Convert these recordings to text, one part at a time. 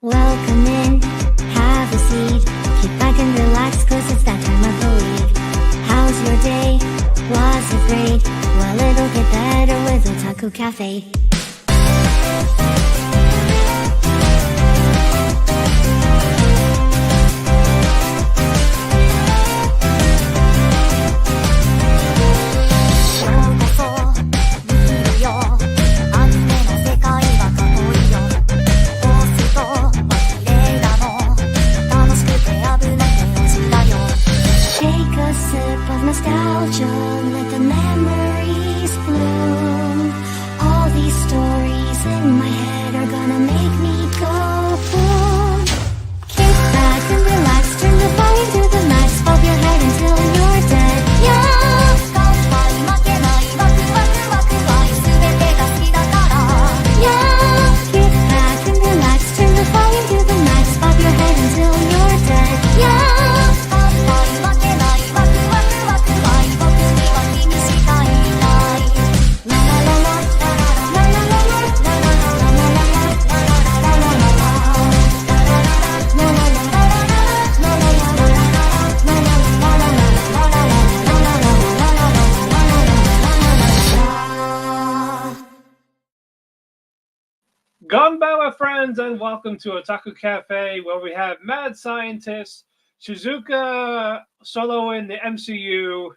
Welcome in, have a seat. Kick back and relax, cause it's that time of the week. How's your day? Was it great? Well, it'll get better with Otalku Cafe. Nostalgia, let the memories bloom. All these stories in my head are gonna make me go boom. Kick back and relax, turn the volume to the max, bob your head until you're dead. Yeah. Yeah. Kick back and relax, turn the volume to the max, bob your head until you're dead. Yeah. Gonba, my friends, and welcome to Otaku Cafe, where we have mad scientist Shizuka solo in the MCU.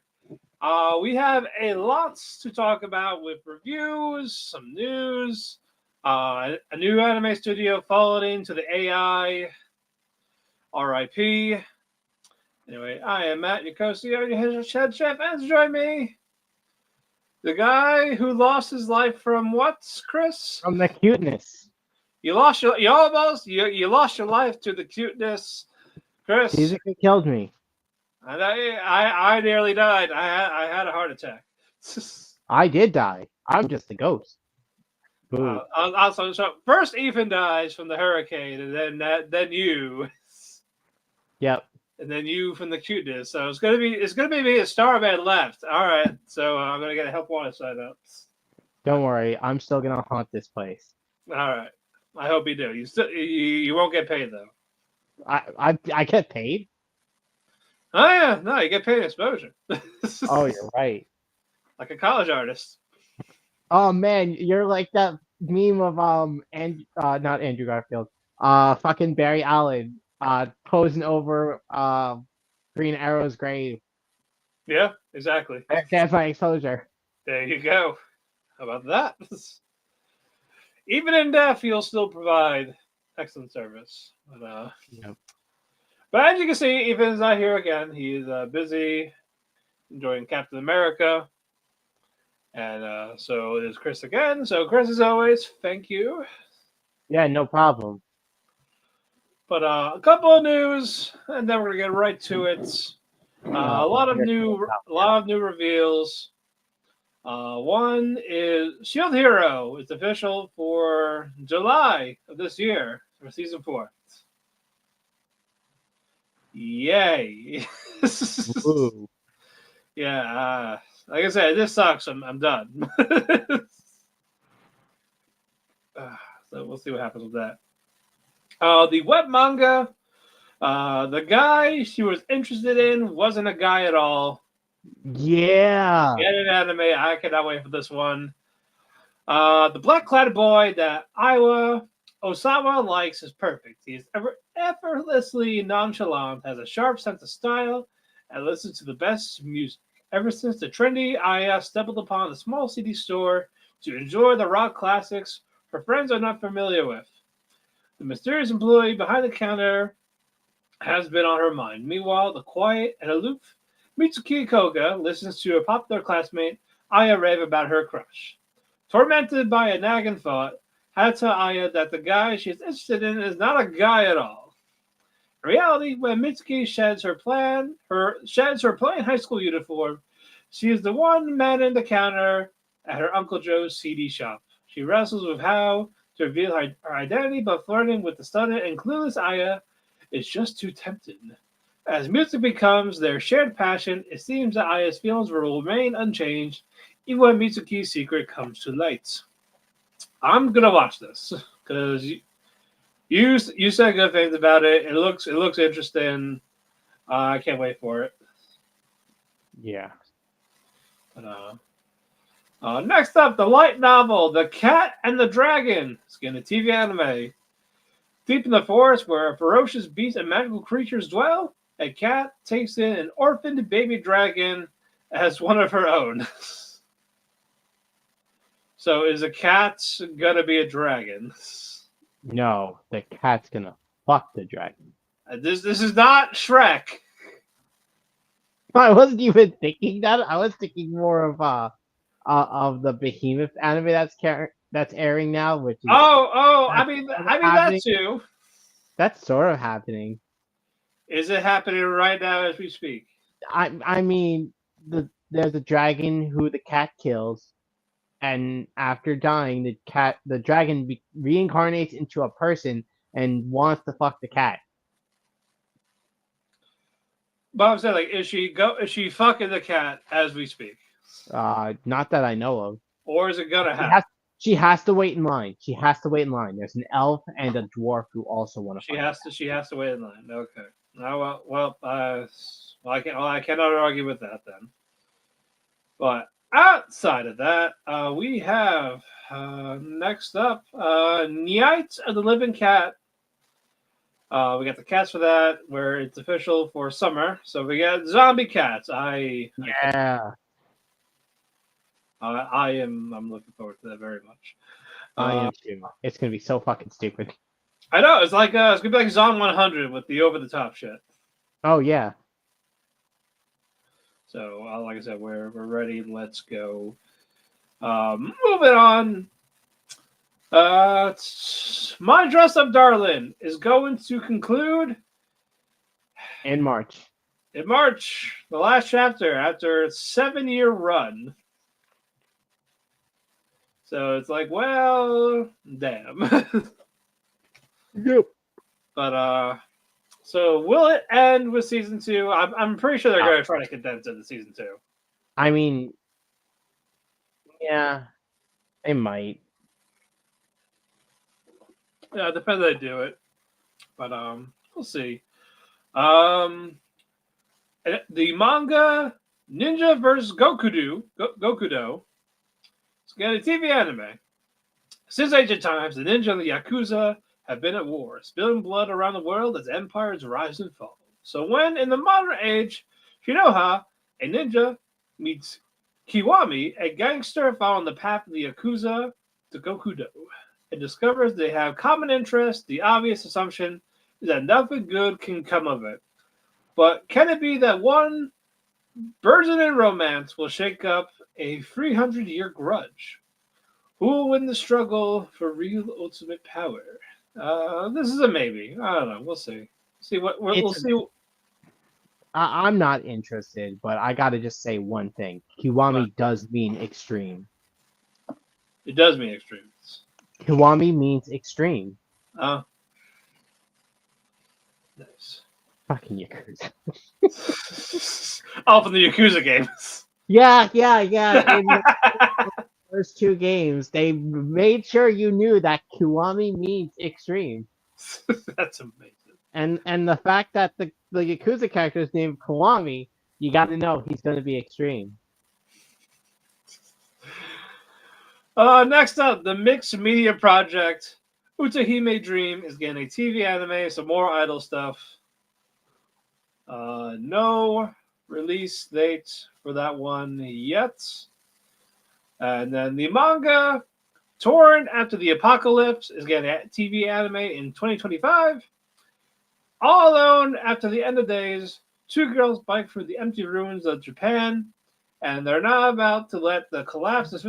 We have a lot to talk about with reviews, some news, a new anime studio following to the AI, RIP. Anyway, I am Matt Yokosi, your head chef, and join me, the guy who lost his life from what, Chris? From the cuteness. You lost your life to the cuteness, Chris. Physically killed me. And I nearly died. I had a heart attack. I did die. I'm just a ghost. Also, so first Ethan dies from the hurricane, and then you. Yep. And then you from the cuteness. So it's gonna be me and Starman left. All right. So I'm gonna get a help wanted sign up. Don't worry. I'm still gonna haunt this place. All right. I hope you do. You won't get paid though. I get paid. Oh yeah, no, you get paid exposure. Oh, you're right. Like a college artist. Oh man, you're like that meme of not Andrew Garfield. Fucking Barry Allen posing over Green Arrow's grave. Yeah, exactly. That's my exposure. There you go. How about that? Even in death, you'll still provide excellent service. Yep. But as you can see, Ethan's not here again. He's busy enjoying Captain America. And so it is Chris again. So Chris, as always, thank you. Yeah, no problem. But a couple of news, and then we're gonna get right to it. A lot of new reveals. One is Shield Hero. It's official for July of this year for season 4. Yay! Ooh. Yeah, like I said, this sucks. I'm done. So we'll see what happens with that. The web manga, the guy she was interested in wasn't a guy at all. Yeah. Get an anime. I cannot wait for this one. The black-clad boy that Iowa Osawa likes is perfect. He is effortlessly nonchalant, has a sharp sense of style, and listens to the best music. Ever since the trendy Aya stumbled upon a small CD store to enjoy the rock classics her friends are not familiar with, the mysterious employee behind the counter has been on her mind. Meanwhile, the quiet and aloof Mitsuki Koga listens to a popular classmate, Aya, rave about her crush. Tormented by a nagging thought, how to tell Aya that the guy she's interested in is not a guy at all. In reality, when Mitsuki sheds her plain high school uniform, she is the one manning the counter at her Uncle Joe's CD shop. She wrestles with how to reveal her identity, but flirting with the stunning and clueless Aya is just too tempting. As music becomes their shared passion, it seems that Aya's feelings will remain unchanged even when Mitsuki's secret comes to light. I'm gonna watch this because you You said good things about it. It looks interesting. I can't wait for it. Yeah. But, next up, the light novel, The Cat and the Dragon. It's getting a TV anime. Deep in the forest where ferocious beasts and magical creatures dwell, a cat takes in an orphaned baby dragon as one of her own. So is a cat gonna be a dragon? No, the cat's gonna fuck the dragon. This is not Shrek. I wasn't even thinking that. I was thinking more of the Behemoth anime that's airing now, which is I mean happening. that too. That's sort of happening. Is it happening right now as we speak? I mean, there's a dragon who the cat kills, and after dying, the dragon reincarnates into a person and wants to fuck the cat. But I'm saying, like, is she fucking the cat as we speak, Not that I know of. or is it gonna happen? She has to wait in line. She has to wait in line. There's an elf and a dwarf who also want to. She has to wait in line. Okay. Oh, I cannot argue with that then. But outside of that, we have next up Night of the Living Cat. We got the cats for that, where it's official for summer. So we got zombie cats. I'm looking forward to that very much. I am too. It's gonna be so fucking stupid. I know, it's like it's gonna be like Zom 100 with the over the top shit. Oh yeah. So like I said, we're ready. Let's go. Moving on. My Dress Up Darling is going to conclude In March. in March, the last chapter after its 7-year run. So it's like, well, damn. Yep. But so will it end with season 2? I'm pretty sure they're going to try to condense it to season 2. I mean, yeah, they might. Yeah, it depends how they do it, but we'll see. The manga Ninja vs. Gokudo. It's got a TV anime. Since ancient times, the ninja and the yakuza have been at war, spilling blood around the world as empires rise and fall. So when, in the modern age, Shinoha, a ninja, meets Kiwami, a gangster following the path of the yakuza to Gokudo, and discovers they have common interests, the obvious assumption is that nothing good can come of it. But can it be that one burgeoning romance will shake up a 300-year grudge? Who will win the struggle for real ultimate power? This is a maybe. I don't know. We'll see. We'll see. I'm not interested, but I gotta just say one thing. Kiwami does mean extreme. It does mean extreme. Kiwami means extreme. Oh. Nice. Fucking Yakuza. Oh, from the Yakuza games. Yeah. In the first 2 games, they made sure you knew that Kiwami means extreme. That's amazing. And the fact that the Yakuza character is named Kiwami, you got to know he's going to be extreme. Next up, the mixed media project Utahime Dream is getting a TV anime, some more idol stuff. No release date for that one yet. And then the manga Torn After the Apocalypse is getting a TV anime in 2025. All alone after the end of days, 2 girls bike through the empty ruins of Japan, and they're not about to let the collapse of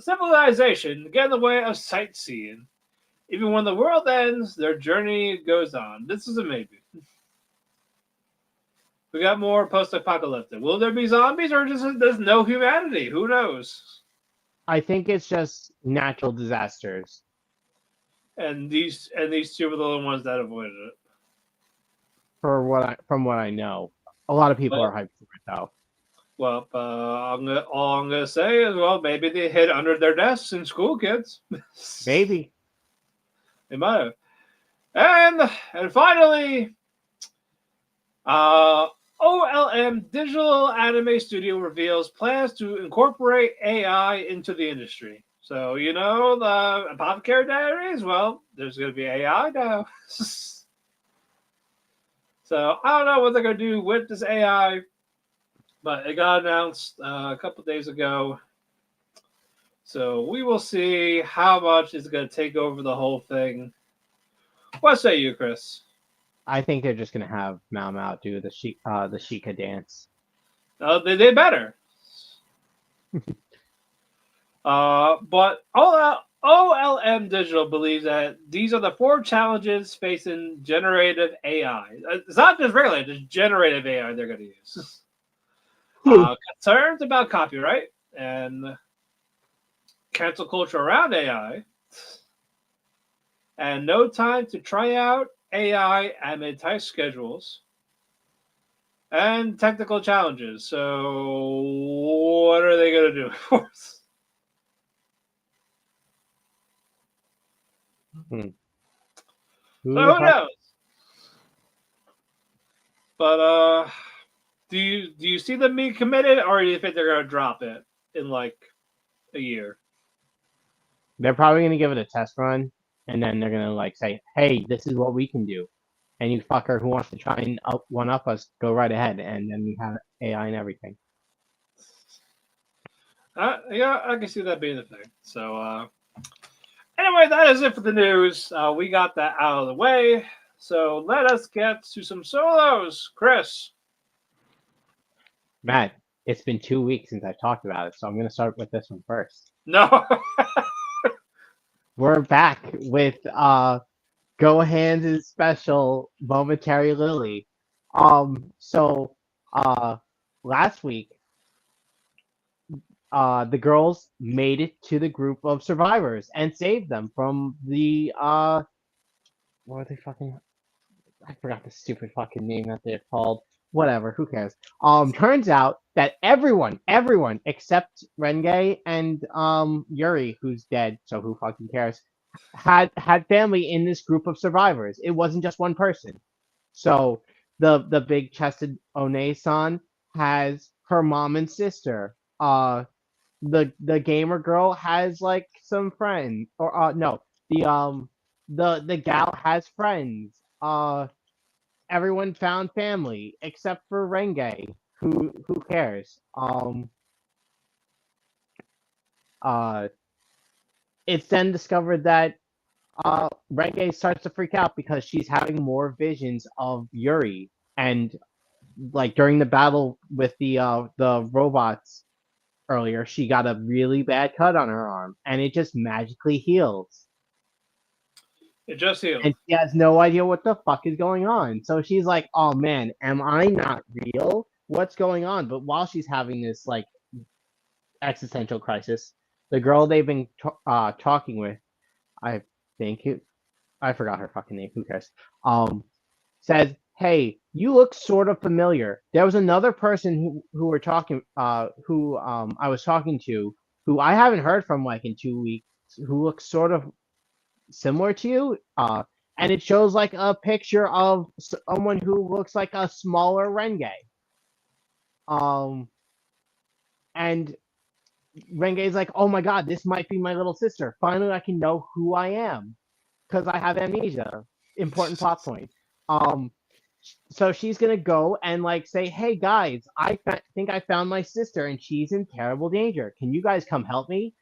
civilization get in the way of sightseeing. Even when the world ends, their journey goes on. This is a maybe. We got more post-apocalyptic. Will there be zombies, or just there's no humanity? Who knows? I think it's just natural disasters. And these 2 were the only ones that avoided it. From what I know, a lot of people are hyped for it though. Well, all I'm gonna say is, well, maybe they hid under their desks in school, kids. Maybe. They might have. And finally, OLM Digital Anime Studio reveals plans to incorporate AI into the industry. So, the Apothecary Diaries, well, there's going to be AI now. So, I don't know what they're going to do with this AI, but it got announced a couple days ago. So, we will see how much is going to take over the whole thing. What say you, Chris? I think they're just gonna have Mao Mao do the Sheikah dance. They did better. But OLM Digital believes that these are the 4 challenges facing generative AI. It's not just regular, it's generative AI they're going to use. Concerns about copyright and cancel culture around AI, and no time to try out AI amid tight schedules, and technical challenges. So, what are they going to do for us? So who knows? But do you see them being committed, or do you think they're gonna drop it in like a year? They're probably gonna give it a test run, and then they're gonna like say, "Hey, this is what we can do." And you fucker who wants to try and one up us, go right ahead, and then we have AI and everything. Yeah, I can see that being the thing. So anyway, that is it for the news. We got that out of the way. So let us get to some solos. Chris. Matt, it's been 2 weeks since I've talked about it, so I'm gonna start with this one first. No. We're back with Gohan's special Momentary Lily. So last week the girls made it to the group of survivors and saved them from the what are they fucking, I forgot the stupid fucking name that they're called. Whatever, who cares? Turns out that everyone except Renge and Yuri, who's dead, so who fucking cares, had family in this group of survivors. It wasn't just one person. So the big chested One-san has her mom and sister. The gamer girl has like some friends, or no, the gal has friends. Everyone found family except for Renge, who cares. It's then discovered that Renge starts to freak out because she's having more visions of Yuri, and like during the battle with the robots earlier, she got a really bad cut on her arm, and it just magically heals. It just healed. And she has no idea what the fuck is going on. So she's like, "Oh man, am I not real? What's going on?" But while she's having this like existential crisis, the girl they've been talking with, I think I forgot her fucking name. Who cares? Says, "Hey, you look sort of familiar. There was another person who were talking, who I was talking to, who I haven't heard from like in 2 weeks, who looks sort of similar to you." And it shows like a picture of someone who looks like a smaller Renge. And Renge's like, "Oh my god, this might be my little sister. Finally, I can know who I am because I have amnesia." Important plot point. So she's gonna go and like say, "Hey guys, I think I found my sister, and she's in terrible danger. Can you guys come help me?"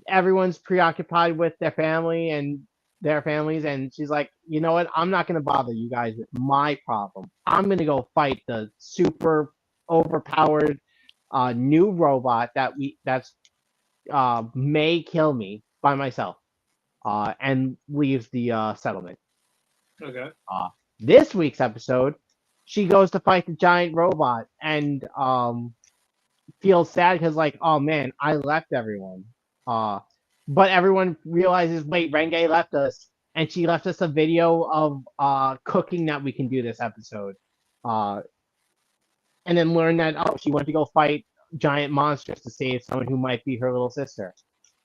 Everyone's preoccupied with their family and their families, and she's like, "You know what? I'm not gonna bother you guys with my problem. I'm gonna go fight the super overpowered new robot that's may kill me by myself," and leaves the settlement. Okay. This week's episode, she goes to fight the giant robot and feels sad because like, "Oh man, I left everyone." But everyone realizes, wait, Renge left us, and she left us a video of cooking that we can do this episode. And then learn that she went to go fight giant monsters to save someone who might be her little sister.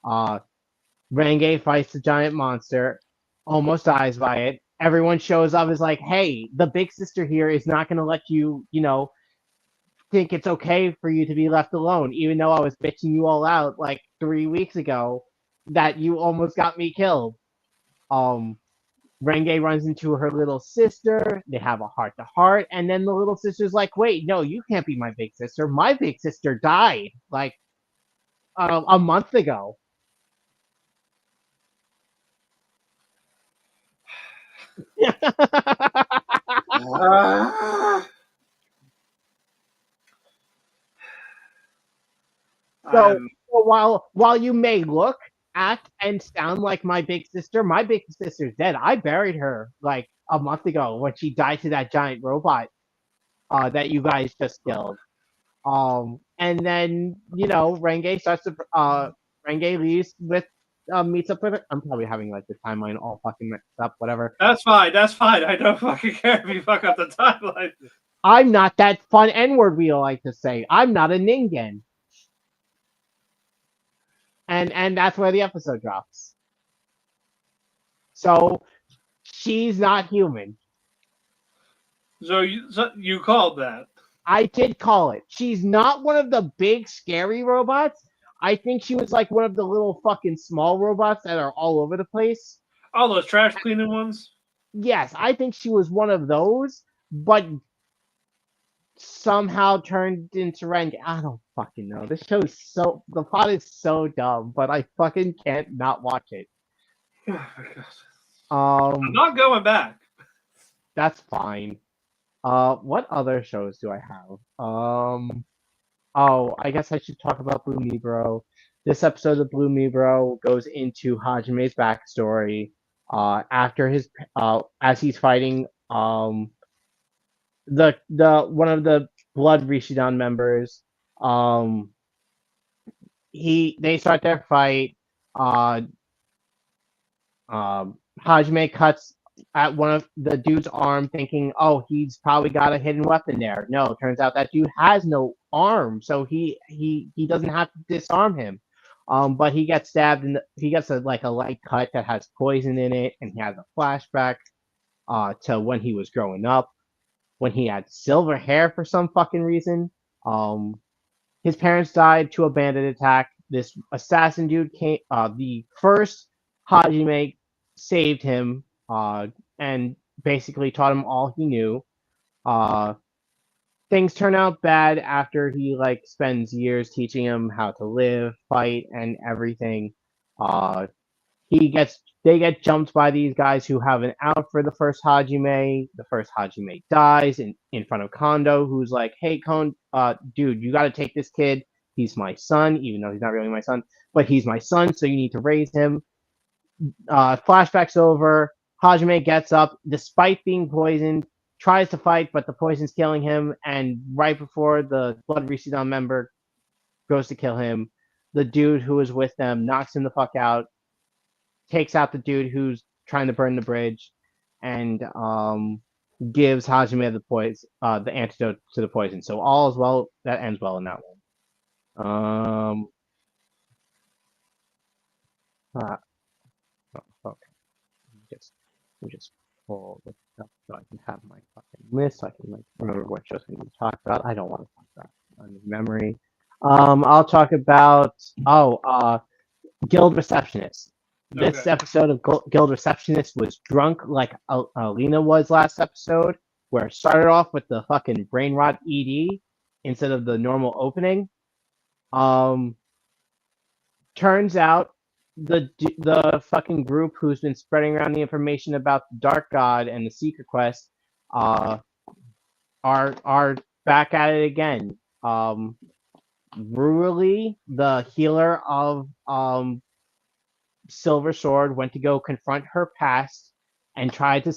Renge fights the giant monster. almost dies by it. Everyone shows up is like, hey, the big sister here is not gonna let you, think it's okay for you to be left alone, even though I was bitching you all out like 3 weeks ago that you almost got me killed. Um, Renge runs into her little sister. They have a heart to heart, and then the little sister's like, "Wait, no, you can't be my big sister. My big sister died like a month ago." Ah, So, I'm so while you may look, act, and sound like my big sister's dead. I buried her like a month ago when she died to that giant robot that you guys just killed. And then Renge leaves with meets up with her. I'm probably having like the timeline all fucking mixed up. Whatever. That's fine. That's fine. I don't fucking care if you fuck up the timeline. I'm not that fun N word we like to say. I'm not a ningen. And that's where the episode drops. So she's not human. So you called that. I did call it. She's not one of the big scary robots. I think she was like one of the little fucking small robots that are all over the place. All those trash cleaning ones. Yes, I think she was one of those, but somehow turned into Renge. I don't fucking know. This show is the plot is so dumb, but I fucking can't not watch it. Oh my god. I'm Um, not going back. that's fine. What other shows do I have? Oh, I guess I should talk about Blue Bro. This episode of Blue Bro goes into Hajime's backstory. After his as he's fighting the one of the Blood Rishidan members, um, they start their fight. Uh, Hajime cuts at one of the dude's arm, thinking, "Oh, he's probably got a hidden weapon there." No, turns out that dude has no arm, so he doesn't have to disarm him. But he gets stabbed, and he gets a light cut that has poison in it, and he has a flashback to when he was growing up, when he had silver hair for some fucking reason. Um, his parents died to a bandit attack. This assassin dude came. The first Hajime saved him and basically taught him all he knew. Uh, Things turn out bad after he like spends years teaching him how to live, fight, and everything. Uh, they get jumped by these guys who have an out for the first Hajime. The first Hajime dies in front of Kondo, who's like, "Hey, dude, you got to take this kid. He's my son, even though he's not really my son, but he's my son, so you need to raise him." Flashback's over. Hajime gets up, despite being poisoned, tries to fight, but the poison's killing him. And right before the Blood Rishidan member goes to kill him, the dude who was with them knocks him the fuck out, takes out the dude who's trying to burn the bridge, and gives Hajime the antidote to the poison. So all is well. That ends well in that one. Uh, okay. Just pull this up so I can have my fucking list. So I can like remember what shows we need to talk about. I don't want to talk about on memory. I'll talk about Guild Receptionist. This Okay. episode of Guild Receptionist was drunk like Alina was last episode, where it started off with the fucking brain rot ED instead of the normal opening. Um, Turns out the fucking group who's been spreading around the information about the Dark God and the Secret Quest uh, are back at it again. Rurally, the healer of Silver Sword went to go confront her past and try to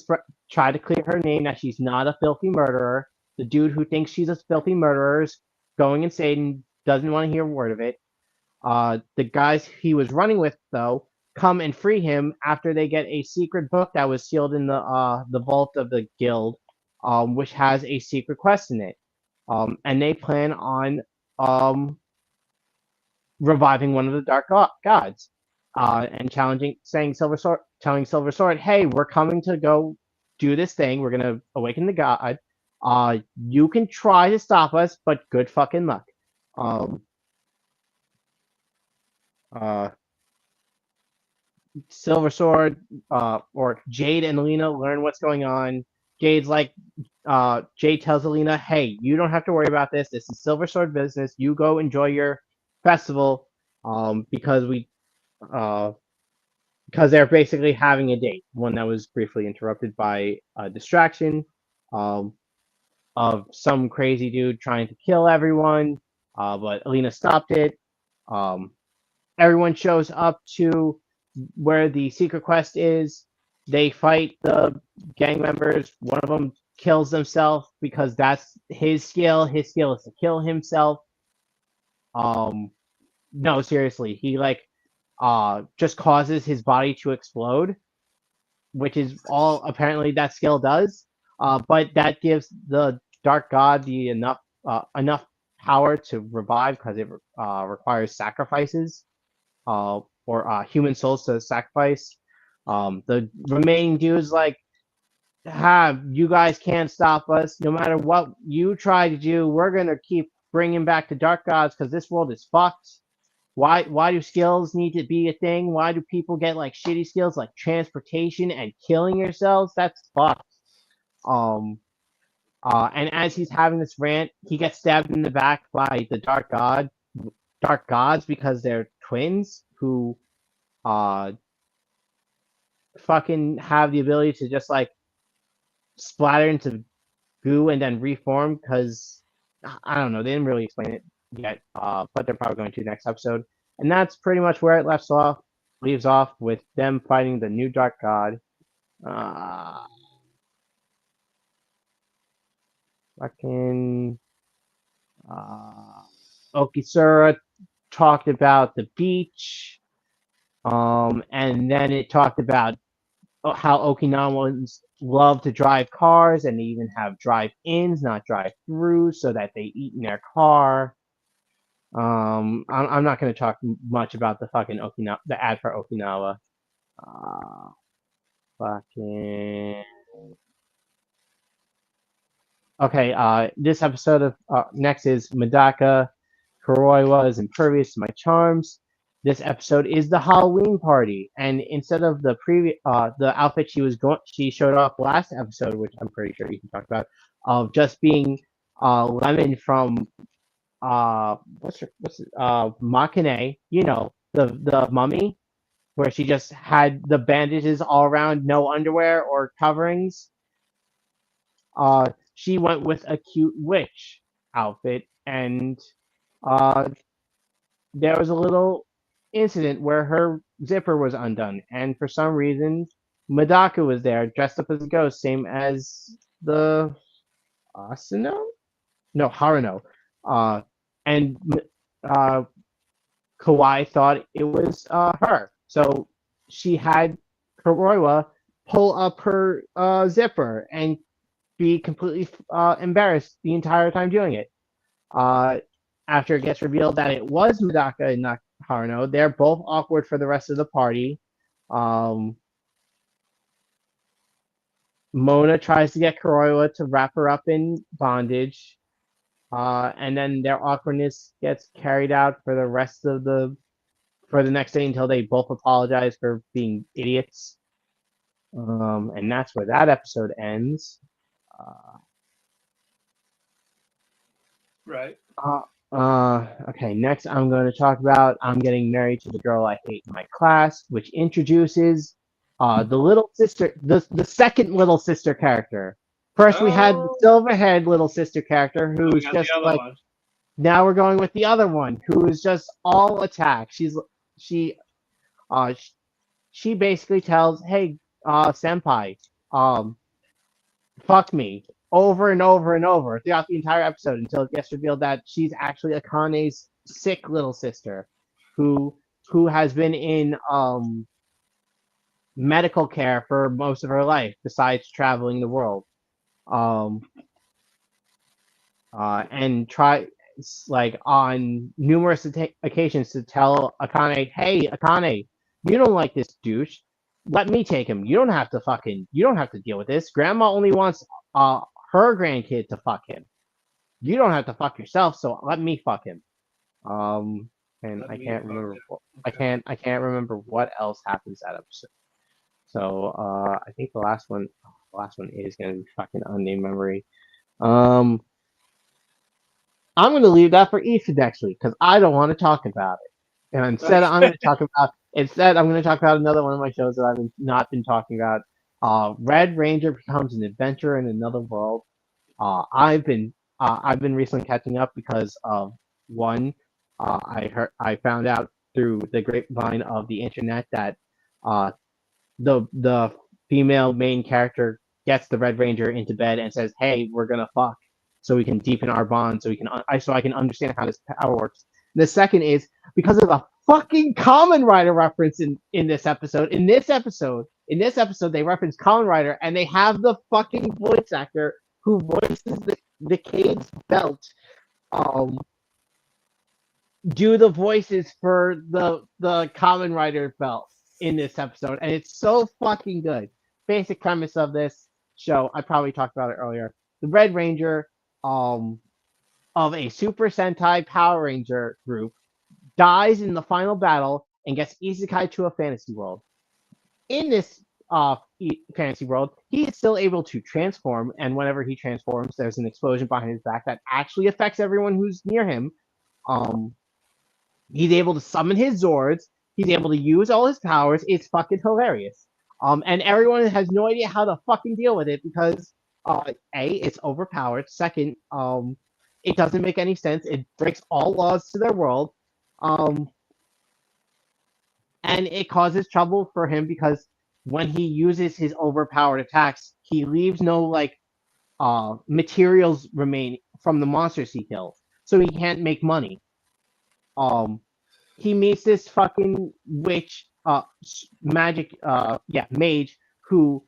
clear her name that she's not a filthy murderer. The dude who thinks she's a filthy murderer is going insane, doesn't want to hear a word of it. The guys he was running with, though, come and free him after they get a secret book that was sealed in the vault of the guild, which has a secret quest in it. And they plan on reviving one of the dark gods, and challenging, saying telling Silver Sword, "Hey, we're coming to go do this thing. We're gonna awaken the god. You can try to stop us, but good fucking luck." Um, uh, Silver Sword, or Jade and Alina learn what's going on. Jade's like, Jade tells Alina, "Hey, you don't have to worry about this. This is Silver Sword business. You go enjoy your festival." Because uh, because they're basically having a date, one that was briefly interrupted by a distraction, um, of some crazy dude trying to kill everyone, but Alina stopped it. Um, Everyone shows up to where the secret quest is. They fight the gang members. One of them kills himself because that's his skill. His skill is to kill himself. Um, no, seriously, he like just causes his body to explode, which is all apparently that skill does. But that gives the Dark God the enough power to revive because it requires sacrifices, or human souls to sacrifice. The remaining dudes like, you guys can't stop us. No matter what you try to do, we're gonna keep bringing back the Dark Gods because this world is fucked. Why do skills need to be a thing? Why do people get like shitty skills like transportation and killing yourselves? That's fucked. Um and as he's having this rant, he gets stabbed in the back by the Dark Gods because they're twins who uh fucking have the ability to just like splatter into goo and then reform because I don't know, they didn't really explain it yet, but they're probably going to next episode. And that's pretty much where it leaves off with them fighting the new Dark God. Uh, fucking Okisura talked about the beach, and then it talked about how Okinawans love to drive cars, and they even have drive-ins, not drive-throughs, so that they eat in their car. I'm not going to talk much about the fucking Okinawa, the ad for Okinawa. Uh, fucking. Okay. This episode of next is Medaka. Kuroiwa is impervious to my charms. This episode is the Halloween party, and instead of the outfit she showed off last episode, which I'm pretty sure you can talk about, of just being Lemon from what's Makane, the mummy, where she just had the bandages all around, no underwear or coverings. She went with a cute witch outfit, and uh, there was a little incident where her zipper was undone, and for some reason, Madaka was there, dressed up as a ghost, same as the Asano? No, Haruno. Uh, and uh, Kawhi thought it was her. So she had Kuroiwa pull up her zipper and be completely embarrassed the entire time doing it. Uh, After it gets revealed that it was Medaka and not Haruno, they're both awkward for the rest of the party. Um, Mona tries to get Kuroiwa to wrap her up in bondage. And then their awkwardness gets carried out for the next day until they both apologize for being idiots. And that's where that episode ends. Right. Okay, next I'm going to talk about I'm Getting Married to the Girl I Hate in My Class, which introduces the little sister, the second little sister character. First, we had the Oh, silver-haired little sister character we who's got just the other like, one. now we're going with the other one who is just all attack. She uh she basically tells, "Hey, senpai, um, fuck me," over and over and over throughout the entire episode until it gets revealed that she's actually Akane's sick little sister, who has been in medical care for most of her life besides traveling the world. Um, and try like on numerous occasions to tell Akane, "Hey, Akane, you don't like this douche. let me take him. You don't have to deal with this. Grandma only wants her grandkid to fuck him. You don't have to fuck yourself, so let me fuck him. And Let I me can't fuck remember. it. I Okay. can't remember what else happens that episode. So I think the last one is gonna be fucking unnamed memory. Um, I'm gonna leave that for Ethan next week because I don't want to talk about it. And instead I'm gonna talk about another one of my shows that I've not been talking about. Red Ranger becomes an adventurer in another world. I've been recently catching up because of one. I found out through the grapevine of the internet that uh, the female main character gets the Red Ranger into bed and says, "Hey, we're gonna fuck, so we can deepen our bond, so I can understand how this power works." The second is because of the fucking Kamen Rider reference in this episode. In this episode, they reference Kamen Rider, and they have the fucking voice actor who voices the kid's belt um do the voices for the Kamen Rider belt in this episode, and it's so fucking good. Basic premise of this show, I probably talked about it earlier. The Red Ranger, um, of a Super Sentai Power Ranger group, dies in the final battle and gets isekai to a fantasy world. In this fantasy world, he is still able to transform, and whenever he transforms, there's an explosion behind his back that actually affects everyone who's near him. Um, He's able to summon his Zords. He's able to use all his powers. It's fucking hilarious. And everyone has no idea how to fucking deal with it because, it's overpowered. Second, it doesn't make any sense. It breaks all laws to their world. Um, and it causes trouble for him because when he uses his overpowered attacks, he leaves no materials remain from the monsters he kills, so he can't make money. Um, he meets this fucking witch, mage, who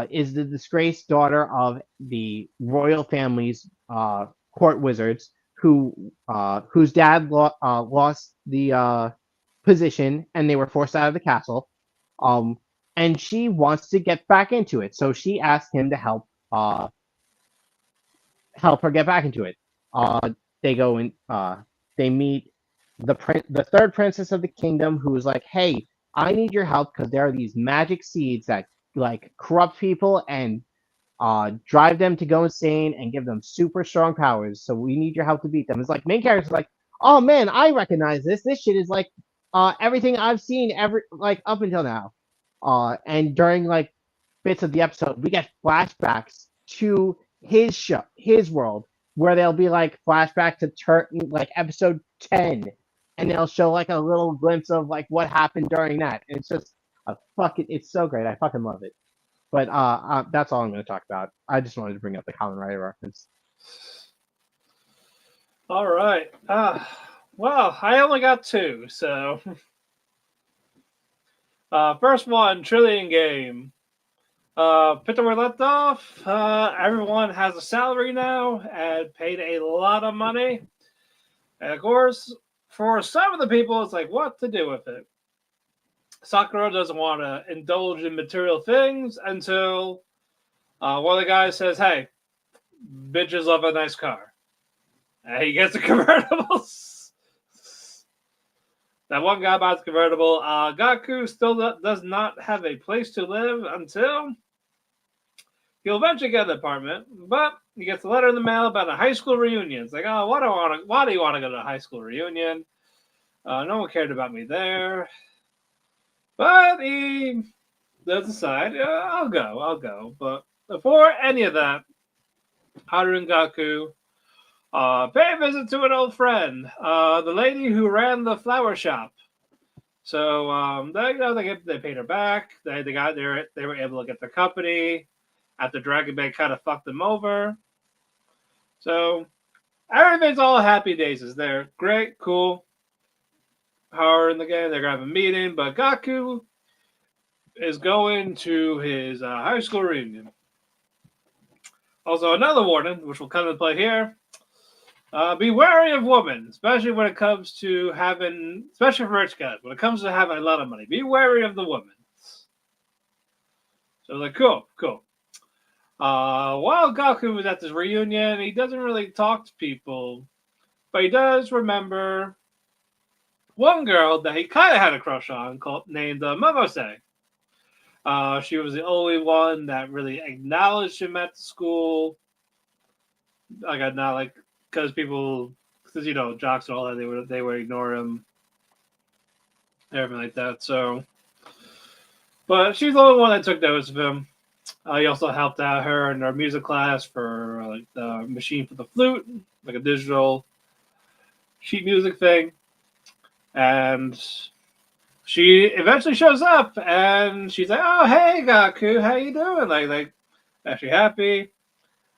is the disgraced daughter of the royal family's court wizards, whose dad lost the position and they were forced out of the castle. Um, and she wants to get back into it, so she asked him to help her get back into it. They go and they meet the third princess of the kingdom, who is like, "Hey, I need your help because there are these magic seeds that like corrupt people and drive them to go insane and give them super strong powers. So we need your help to beat them." It's like main character's like, "Oh man, I recognize this. This shit is like everything I've seen ever like up until now." And during like bits of the episode, we get flashbacks to his world, where they'll be like flashback to like episode 10, and they'll show like a little glimpse of like what happened during that. And it's just it's so great. I fucking love it. But that's all I'm going to talk about. I just wanted to bring up the Kamen Rider reference. All right. Well, I only got two, so first one, Trillion Game. Picked where left off. Everyone has a salary now and paid a lot of money. And of course, for some of the people, it's like, what to do with it? Sakura doesn't want to indulge in material things until one of the guys says, "Hey, bitches love a nice car." And he gets a convertible. That one guy buys a convertible. Gaku still does not have a place to live until he'll eventually get an apartment, but he gets a letter in the mail about a high school reunion. It's like, oh, why do you want to go to a high school reunion? No one cared about me there. But he does decide, I'll go. But before any of that, Haru and Gaku pay a visit to an old friend, the lady who ran the flower shop. So they paid her back. They were able to get the company after Dragon Ball kind of fucked them over. So everything's all happy days. They're great, cool. Power in the game. They're gonna have a meeting, but Gaku is going to his high school reunion. Also, another warning, which will come into play here. Be wary of women, especially when it comes to especially for rich guys, when it comes to having a lot of money. Be wary of the women. So like, cool, cool. While Gaku was at this reunion, he doesn't really talk to people, but he does remember one girl that he kind of had a crush on, called named Momose. She was the only one that really acknowledged him at the school. Like, not like because people, because jocks and all that, they would ignore him, everything like that. So, but she's the only one that took notice of him. He also helped out her in our music class for like the machine for the flute, like a digital sheet music thing. And she eventually shows up, and she's like, "Oh, hey, Gaku, how you doing?" Like, actually happy.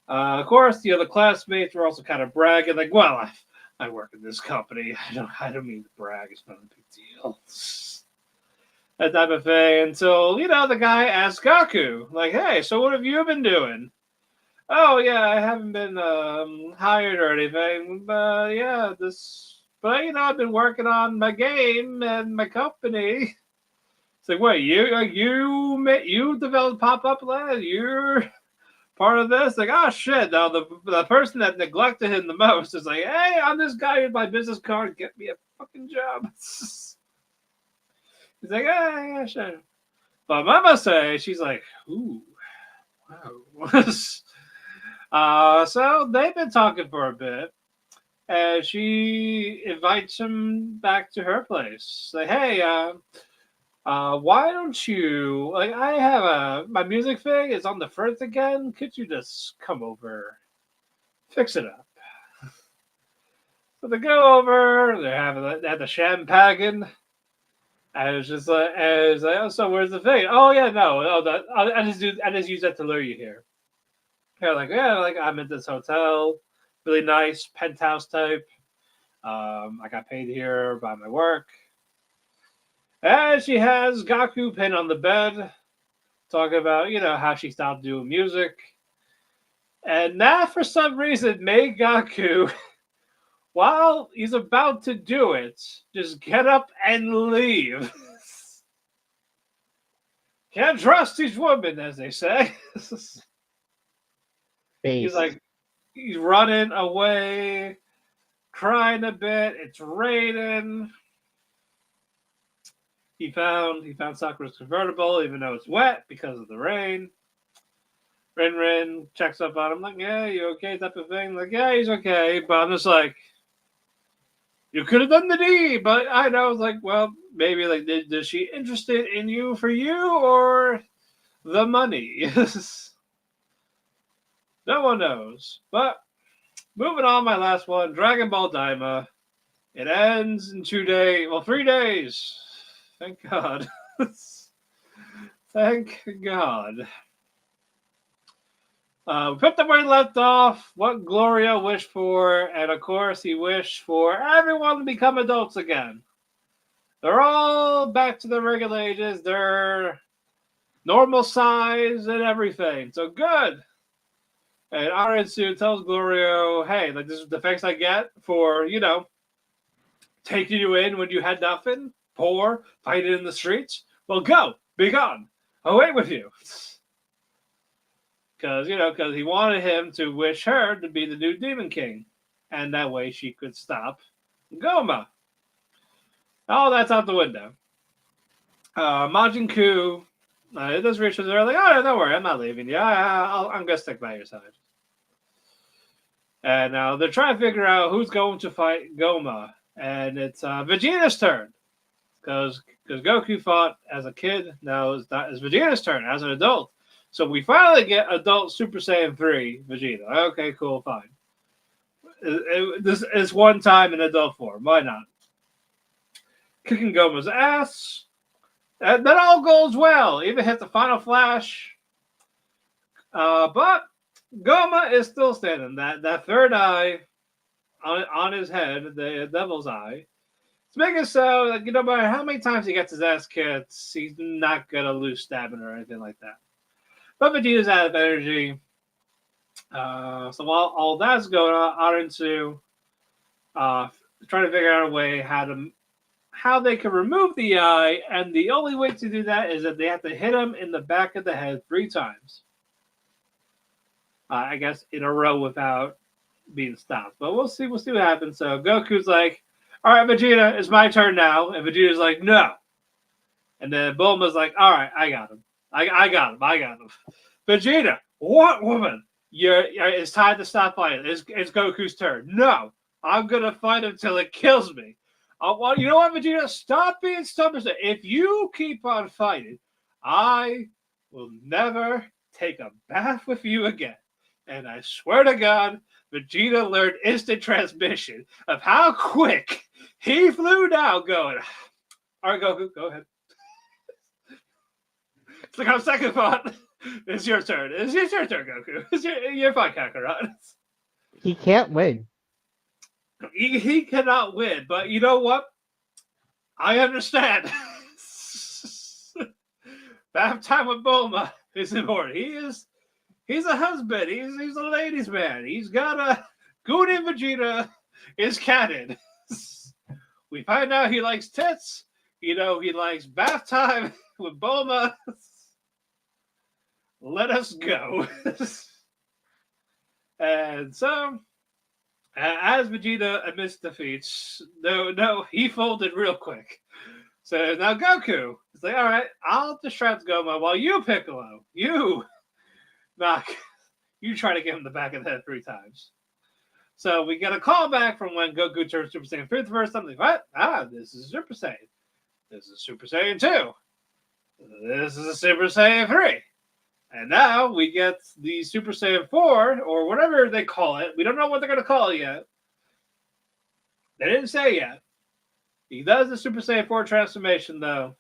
Of course, the other classmates were also kind of bragging, like, "Well, I work in this company. I don't mean to brag. It's not a big deal." That type of thing. Until the guy asked Gaku, like, "Hey, so what have you been doing?" "Oh yeah, I haven't been hired or anything, but yeah, But I've been working on my game and my company." It's like, wait, you developed Pop Up Land? You're part of this? Like, oh shit! Now the person that neglected him the most is like, "Hey, I'm this guy with my business card. Get me a fucking job." He's like, "Ah, yeah, sure." But Mama say she's like, "Ooh, wow." So they've been talking for a bit, and she invites him back to her place. Like, hey, why don't you I have my music thing is on the first again. Could you just come over, fix it up? So they go over. They have the champagne. And it's just like, oh, so where's the thing? Oh yeah, no, I just use that to lure you here. They're like, yeah, like I'm at this hotel, really nice penthouse type. I got paid here by my work. And she has Gaku pinned on the bed, talking about, how she stopped doing music. And that, for some reason, made Gaku, while he's about to do it, just get up and leave. Can't trust these women, as they say. He's Based. like, he's running away, crying a bit. It's raining. He found Sakura's convertible, even though it's wet because of the rain. Rin checks up on him, like, "Yeah, you okay?" Type of thing. Like, "Yeah, he's okay." But I'm just like, you could have done the deed. But I know, it's like, well, maybe like, is she interested in you for you or the money? No one knows. But moving on, my last one, Dragon Ball Daima. It ends in 2 days. Well, 3 days. Thank God. Thank God. We picked up where he left off, what Gloria wished for, and of course, he wished for everyone to become adults again. They're all back to their regular ages, they're normal size and everything. So good. And Arensu tells Gloria, hey, like, this is the thanks I get for, taking you in when you had nothing, poor, fighting in the streets. Well, go, be gone. I'll wait with you. Because he wanted him to wish her to be the new Demon King, and that way she could stop Goma. Oh, that's out the window. Majin Ku, it does reach us. They're like, "Oh, don't worry, I'm not leaving you. I'm gonna stick by your side." And now they're trying to figure out who's going to fight Goma, and it's Vegeta's turn because Goku fought as a kid. Now it's Vegeta's turn as an adult. So we finally get adult Super Saiyan 3 Vegeta. Okay, cool, fine. This is one time in adult form. Why not? Kicking Goma's ass. That all goes well. Even hit the final flash. But Goma is still standing. That third eye on his head, the devil's eye. It's making so that no matter how many times he gets his ass kicked, he's not going to lose stamina or anything like that. But Vegeta's out of energy. So while all that's going on, Arensu trying to figure out a way how to how they can remove the eye, and the only way to do that is that they have to hit him in the back of the head 3 times. I guess in a row without being stopped. But we'll see. We'll see what happens. So Goku's like, "All right, Vegeta, it's my turn now," and Vegeta's like, "No." And then Bulma's like, "All right, I got him. I got him. I got him." Vegeta, what woman? It's time to stop fighting. It's Goku's turn. No, I'm gonna fight him till it kills me. Well, you know what, Vegeta? Stop being stubborn. If you keep on fighting, I will never take a bath with you again. And I swear to God, Vegeta learned instant transmission of how quick he flew down going, all right, Goku, go ahead. It's like, I'm second thought. It's your turn. It's your turn, Goku. You're fine, Kakarot. He can't win. He cannot win, but you know what? I understand. Bath time with Bulma is important. He's a husband. He's a ladies' man. He's got a Goon and Vegeta is canon. We find out he likes tits. You know, he likes bath time with Bulma. Let us go. And so, as Vegeta amidst defeats, no, he folded real quick. So now Goku is like, all right, I'll distract Goma while you, Piccolo, you try to get him in the back of the head 3 times. So we get a call back from when Goku turns Super Saiyan 3 the first time. Like, what? This is Super Saiyan. This is Super Saiyan 2. This is a Super Saiyan 3. And now we get the Super Saiyan 4, or whatever they call it. We don't know what they're going to call it yet. They didn't say yet. He does the Super Saiyan 4 transformation, though.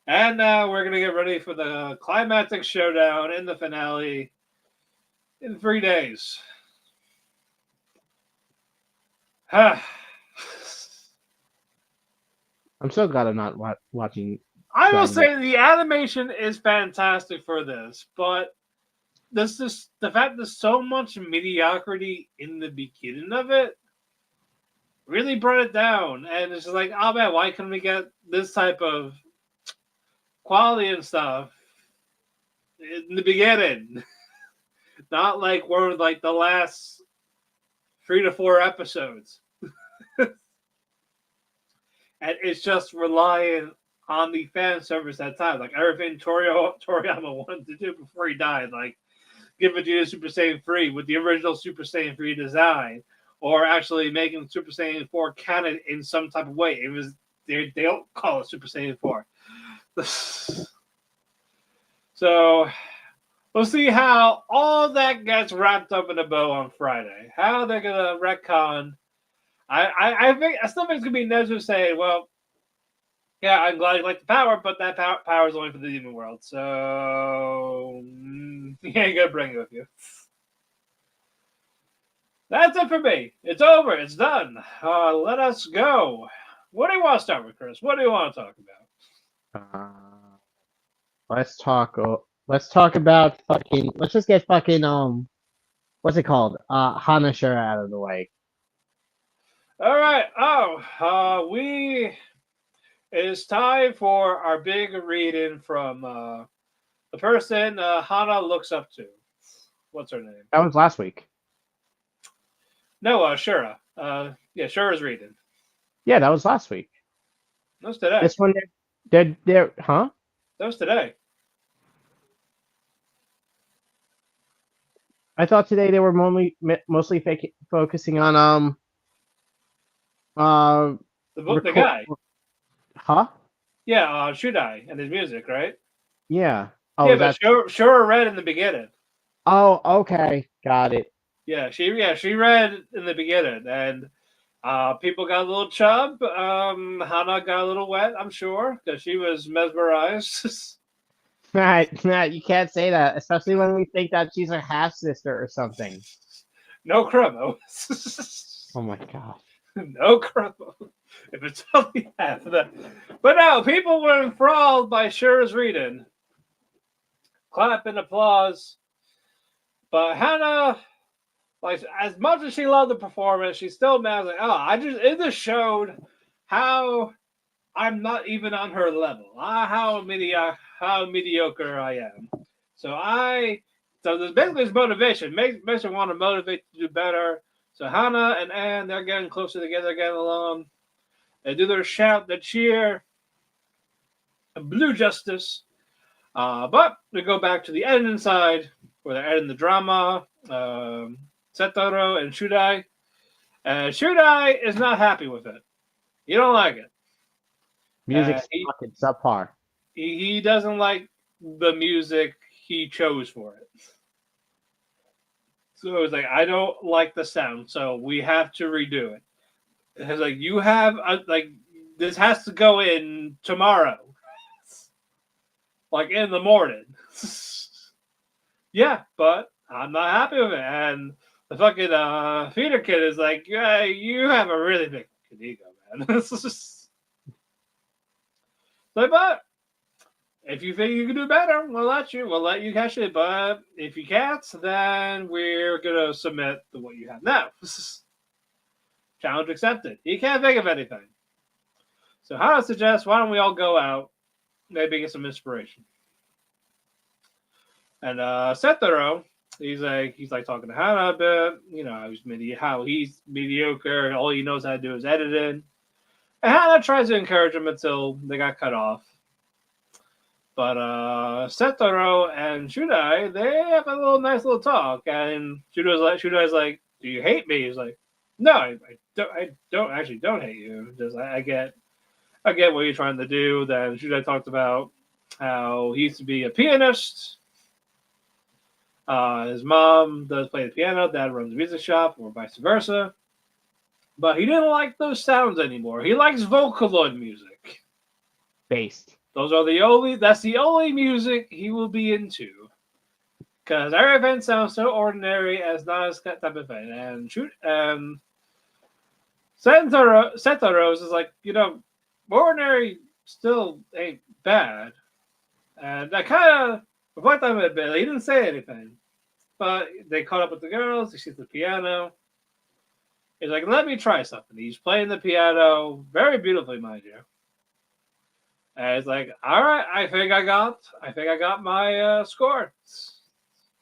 And now we're going to get ready for the climactic showdown in the finale in 3 days. I'm so glad I'm not watching. I will say the animation is fantastic for this, but the fact there's so much mediocrity in the beginning of it really brought it down. And it's just like, oh man, why couldn't we get this type of quality and stuff in the beginning? Not like we're like the last 3 to 4 episodes. And it's just relying on the fan service at times. Like everything Toriyama wanted to do before he died. Like give Vegeta Super Saiyan 3 with the original Super Saiyan 3 design. Or actually making Super Saiyan 4 canon in some type of way. It was they don't call it Super Saiyan 4. So we'll see how all that gets wrapped up in a bow on Friday. How they're gonna retcon. I still think it's gonna be necessary to say, well, yeah, I'm glad you like the power, but that power is only for the demon world, so you ain't gonna bring it with you. That's it for me. It's over. It's done. Let us go. What do you want to start with, Chris? What do you want to talk about? Let's talk. Let's talk about fucking. Let's just get fucking what's it called? Hanashira out of the way. All right. It's time for our big reading from the person Hana looks up to. What's her name? That was last week. No, Shura. Yeah, Shura's reading. Yeah, that was last week. That was today. This one, they're huh? That was today. I thought today they were mostly focusing on The guy. Huh? Yeah, Shudai and his music, right? Yeah. Oh, yeah, but Shura read in the beginning. Oh, okay, got it. Yeah, she read in the beginning, and people got a little chub. Hana got a little wet, I'm sure, because she was mesmerized. Matt, you can't say that, especially when we think that she's a half sister or something. No Chromo. Oh my god. No Chromo. If it's only half of that. But no, people were enthralled by Shura's reading. Clap and applause. But Hana, like, as much as she loved the performance, she's still mad. Like, it just showed how I'm not even on her level. How mediocre I am. So there's basically this motivation. Makes her want to motivate to do better. So Hana and Anne, they're getting closer together, getting along. They do their shout, their cheer, blue justice. But we go back to the editing side, where they're editing the drama. Setoro and Shudai. Shudai is not happy with it. He don't like it. Music's He, fucking subpar. he doesn't like the music he chose for it. So it was like, I don't like the sound, so we have to redo it. It's like, you have, this has to go in tomorrow. Like, in the morning. Yeah, but I'm not happy with it. And the fucking feeder kid is like, yeah, you have a really big ego, man. Like, but if you think you can do better, we'll let you catch it. But if you can't, then we're gonna submit to what you have now. Challenge accepted. You can't think of anything. So how I suggest, why don't we all go out, maybe get some inspiration. And Setoro, he's like talking to Hana a bit, how he's mediocre, all he knows how to do is editing. And Hana tries to encourage him until they got cut off. But Setoro and Shudai, they have a nice little talk, and Shudai's like, "Do you hate me?" He's like, "No, I don't hate you. Just I get what you're trying to do." Then Shudai talked about how he used to be a pianist. His mom does play the piano, dad runs a music shop, or vice versa. But he didn't like those sounds anymore. He likes Vocaloid music. Based. That's the only music he will be into. Because everything sounds so ordinary as not as that type of thing. And Setoros is like, ordinary still ain't bad. And I kind of reflect on it a bit. He didn't say anything. But they caught up with the girls. He sees the piano. He's like, let me try something. He's playing the piano very beautifully, mind you. And it's like, all right, I think I got my score.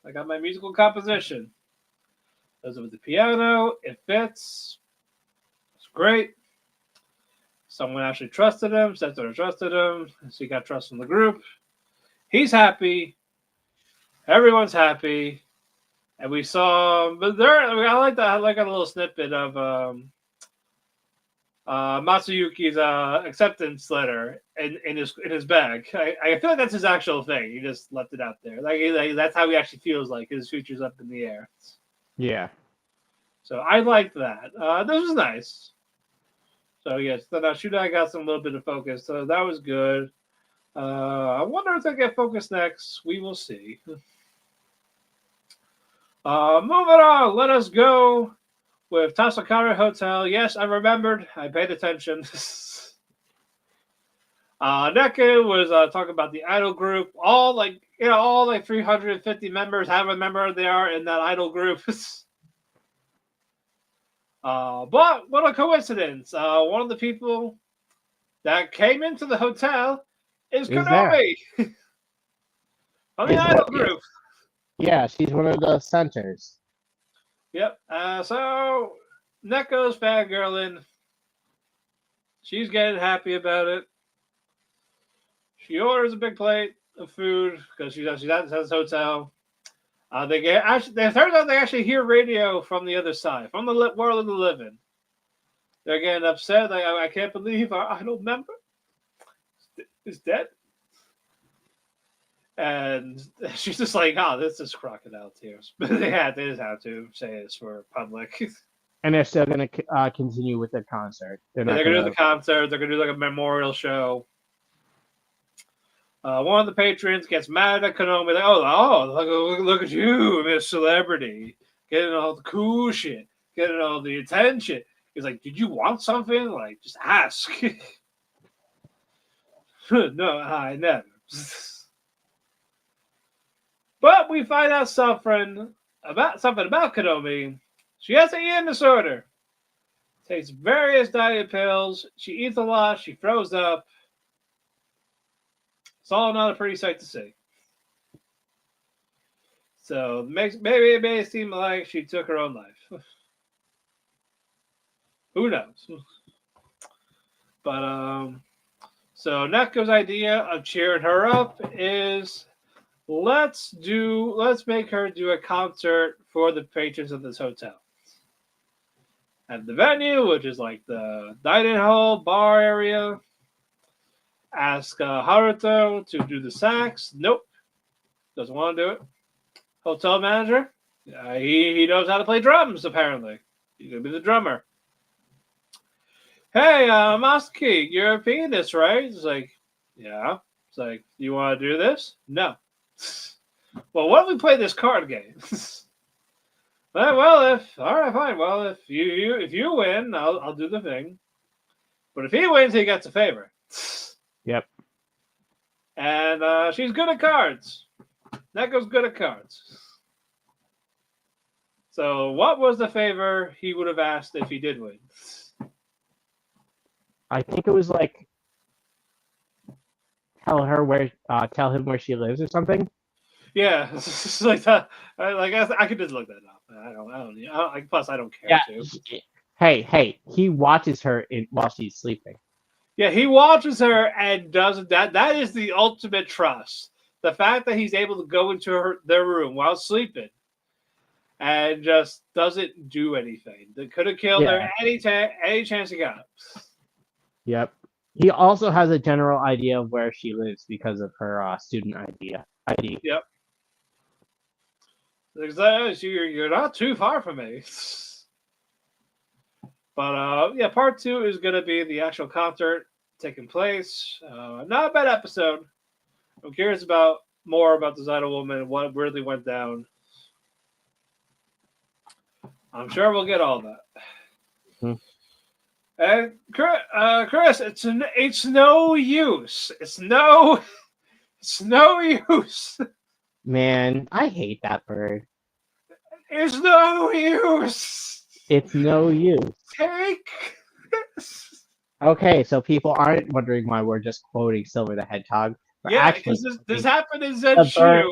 I got my musical composition. Goes with the piano. It fits. It's great. Someone actually trusted him. Setsuno trusted him. So he got trust from the group. He's happy. Everyone's happy. And we saw, but I like that. I like a little snippet of Matsuyuki's acceptance letter in his bag. I feel like that's his actual thing. He just left it out there. Like that's how he actually feels like his future's up in the air. Yeah. So I liked that. This was nice. So yes, then Shudai got some little bit of focus. So that was good. I wonder if they'll get focused next. We will see. Moving on. Let us go with Tasokare Hotel. Yes, I remembered. I paid attention. Neka was talking about the idol group. All 350 members. However member they are in that idol group. But what a coincidence! One of the people that came into the hotel is Konomi from the idol group. Yeah, she's one of the centers. Yep. So Neko's fangirling. She's getting happy about it. She orders a big plate of food because she's at this hotel. They turns out they actually hear radio from the other side, from the world of the living. They're getting upset. Like, I can't believe our idol member is dead. And she's just like, oh, this is crocodile tears. But they just have to say this for public. And they're still going to continue with the concert. They're going to do the concert. They're going to do like a memorial show. One of the patrons gets mad at Konomi. Like, look at you, Miss Celebrity. Getting all the cool shit. Getting all the attention. He's like, did you want something? Like, just ask. No, I never. But we find out something about Konomi. She has an eating disorder. Takes various diet pills. She eats a lot. She throws up. It's all not a pretty sight to see. So maybe it may seem like she took her own life. Who knows? But so Neko's idea of cheering her up is let's make her do a concert for the patrons of this hotel. At the venue, which is like the dining hall, bar area. Ask Haruto to do the sax. Nope. Doesn't want to do it. Hotel manager. He knows how to play drums, apparently. He's going to be the drummer. Hey, Masaki, you're a pianist, right? It's like, yeah. It's like, you want to do this? No. Well, why don't we play this card game? Well, all right, fine. Well, if you win, I'll do the thing. But if he wins, he gets a favor. Yep. And she's good at cards. Neko's good at cards. So, what was the favor he would have asked if he did win? I think it was like tell him where she lives or something. Yeah, it's like that. I could just look that up. Plus, I don't care. Yeah. To. Hey, he watches her while she's sleeping. Yeah, he watches her and does that. That is the ultimate trust. The fact that he's able to go into their room while sleeping and just doesn't do anything. That could have killed her any chance he got. Yep. He also has a general idea of where she lives because of her student ID. Yep. Because you're not too far from me. But yeah, part 2 is going to be the actual concert taking place. Not a bad episode. I'm curious more about the Zidal woman, what really went down. I'm sure we'll get all that. Hmm. And Chris, it's no use. It's no use. Man, I hate that bird. It's no use. It's no use. Take this. Okay, so people aren't wondering why we're just quoting Silver the Hedgehog. Yeah, because this happened in Zenshu.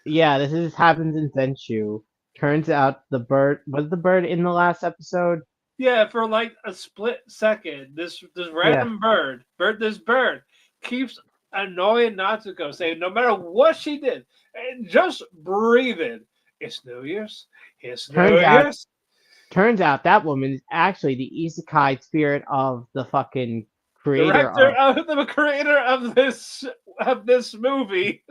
Yeah, this happens in Zenshu. Turns out the bird was the bird in the last episode. Yeah, for like a split second, this random bird keeps annoying Natsuko, saying no matter what she did, and just breathing, it's no use. It's no use. Turns out that woman is actually the isekai spirit of the fucking creator the creator of this movie.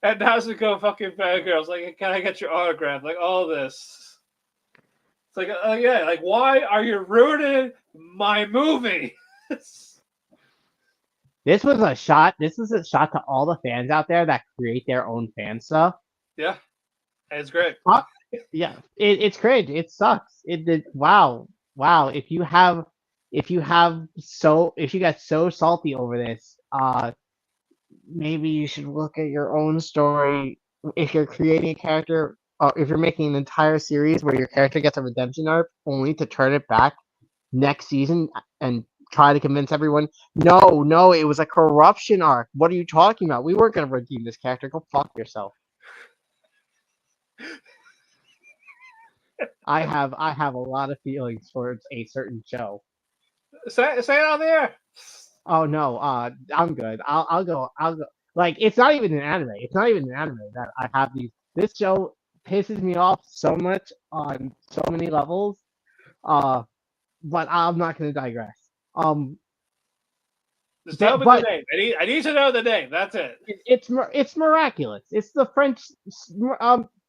And Natsuko fucking fangirls like, can I get your autograph? Like all this. It's like, yeah, like why are you ruining my movie? This was a shot to all the fans out there that create their own fan stuff. Yeah, it's great. Yeah, it's cringe. It sucks. Wow. If you get so salty over this, maybe you should look at your own story. If you're creating a character, if you're making an entire series where your character gets a redemption arc only to turn it back next season and try to convince everyone, no, it was a corruption arc. What are you talking about? We weren't going to redeem this character. Go fuck yourself. I have a lot of feelings towards a certain show. Say it on the air. Oh no, I'm good. I'll go. Like it's not even an anime. It's not even an anime that I have these. This show pisses me off so much on so many levels. But I'm not going to digress. Just tell me the name. I need to know the name. That's it. It's miraculous. It's the French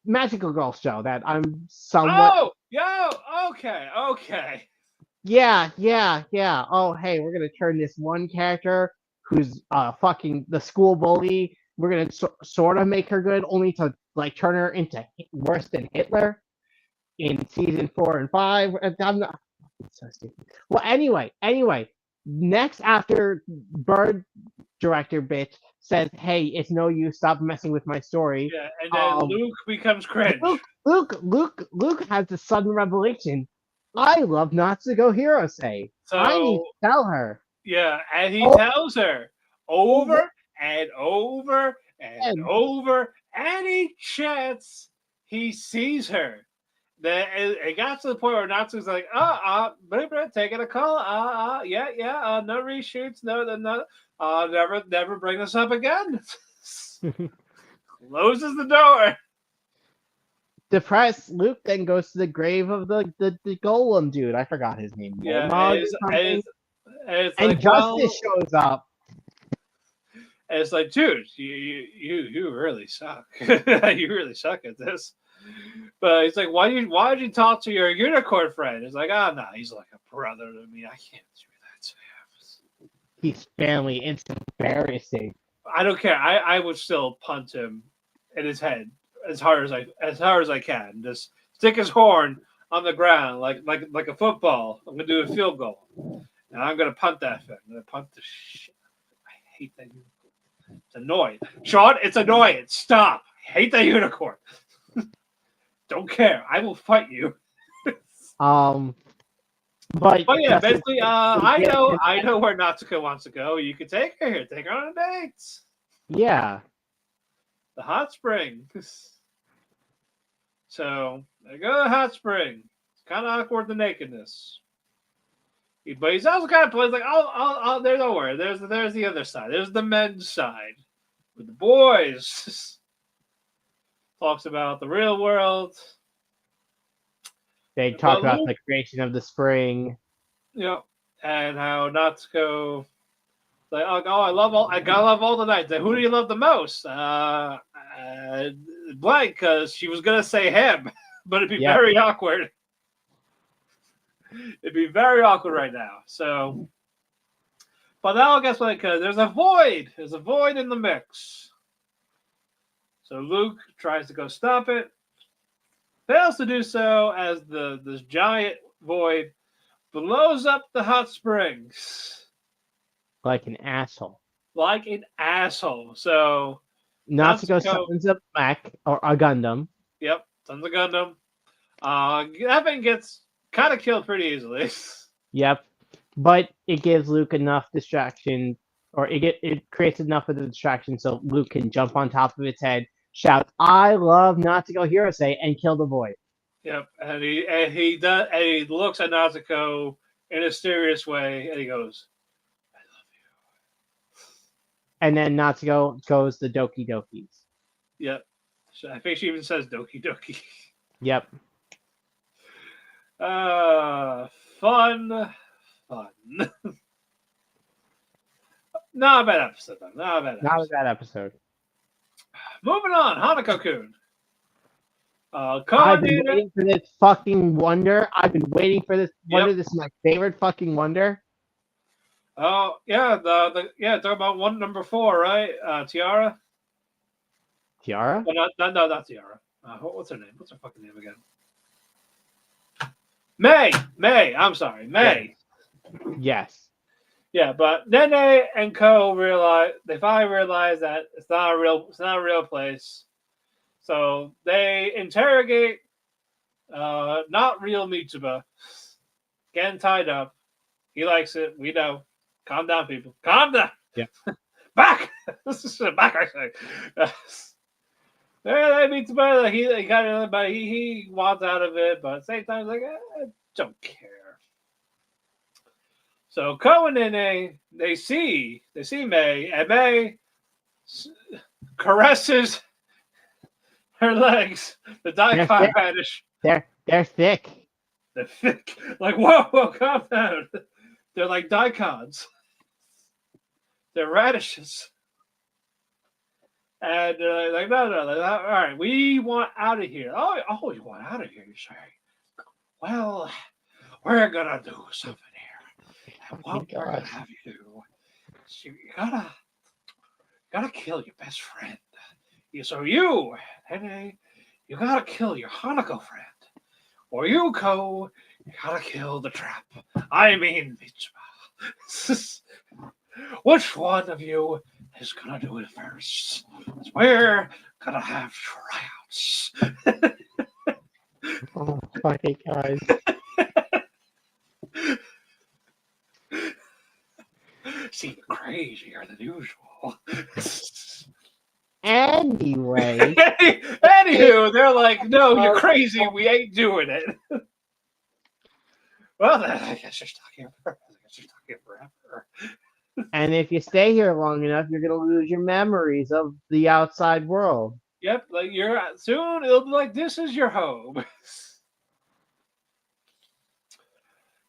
magical girl show that I'm somewhat. Okay. Yeah. Oh, hey, we're gonna turn this one character who's fucking the school bully. We're gonna sort of make her good, only to like turn her into worse than Hitler in season 4 and 5. I'm not. It's so stupid. Well, anyway. Next, after Bird director bitch says, "Hey, it's no use. Stop messing with my story." Yeah, and then Luke becomes cringe. Luke has the sudden revelation I love Natsuko Hirose. I need So to tell her. yeah, and he Oh, tells her over over and over and and over any chance he sees her. Then it got to the point where Natsu's like, taking a call, no reshoots, no, never bring this up again. Closes the door. depressed Luke then goes to the grave of the golem dude. I forgot his name. Yeah, Molmog or something. it's And like, well, Justice shows up. it's like, dude, you really suck. You really suck at this. But he's like, why did you talk to your unicorn friend? It's like, oh no, he's like a brother to me. I can't do that to him. He's family. It's embarrassing. I don't care. I would still punt him in his head as hard as I can. Just stick his horn on the ground like a football. I'm gonna do a field goal. And I'm gonna punt that thing. I'm gonna punt the shit. I hate that unicorn. It's annoying. Sean, it's annoying. Stop. I hate that unicorn. Don't care. I will fight you. But Oh yeah, Justice, basically, I know where Natsuko wants to go. You can take her here. Take her on a date. yeah. The hot spring. So they go to the hot spring. It's kind of awkward, the nakedness. But he's also kind of plays like, there's nowhere. There's the other side. There's the men's side with the boys. Talks about the real world. They talk about the creation of the spring. Yeah, and how Natsuko, like, oh, I gotta love all the nights. Like, who do you love the most? Blank, because she was gonna say him, but it'd be very awkward. It'd be very awkward right now. So, but now guess what? Because there's a void. There's a void in the mix. So Luke tries to go stop it. Fails to do so as this giant void blows up the hot springs. Like an asshole. Like an asshole. So Natsuko summons a mech or a Gundam. Yep, summons a Gundam. That thing gets kind of killed pretty easily. Yep. But it gives Luke enough distraction, or it creates enough of the distraction so Luke can jump on top of its head, shout, "I love Natsuko Hirose," and kill the void. Yep, and he looks at Natsuko in a serious way, and he goes, "I love you." And then Natsuko goes the Doki Dokis. Yep, so I think she even says Doki Doki. Yep. Fun. Not a bad episode, though. Not a bad episode. Moving on, Hanako-Kun. I've been waiting for this fucking wonder. I've been waiting for this wonder. Yep. This is my favorite fucking wonder. Oh yeah, talking about one number 4, right? Tiara. Tiara? No, not Tiara. What's her name? What's her fucking name again? May. I'm sorry, May. Yes. Yeah, but Nene and Co. finally realize that it's not a real place. So they interrogate not real Mitsuba. Getting tied up. He likes it. We know. Calm down, people. Calm down. Yeah. Back. This is back, I say. They Mitsuba. He got it, but he wants out of it. But at the same time, he's like, I don't care. So Ko and Nene, they see May, and May caresses her legs. The daikon radish. They're thick. They're thick. Like, whoa, calm down. They're like daikons. They're radishes. And they're like, no. Like, all right, we want out of here. Oh, you want out of here, you say? Well, we're gonna do something here. And what we're gonna have you do, you gotta kill your best friend. So you gotta kill your Hanako friend. Or you, Ko, you gotta kill the trap. I mean, Mitsuba. Which one of you is gonna do it first? We're gonna have tryouts. Oh, fucking guys. crazier than usual. Anyway, Anywho, they're like, no, you're crazy. We ain't doing it. Well, then, I guess you're stuck here forever. I guess you're stuck here forever. and if you stay here long enough, you're gonna lose your memories of the outside world. Yep, like you're soon it'll be like this is your home.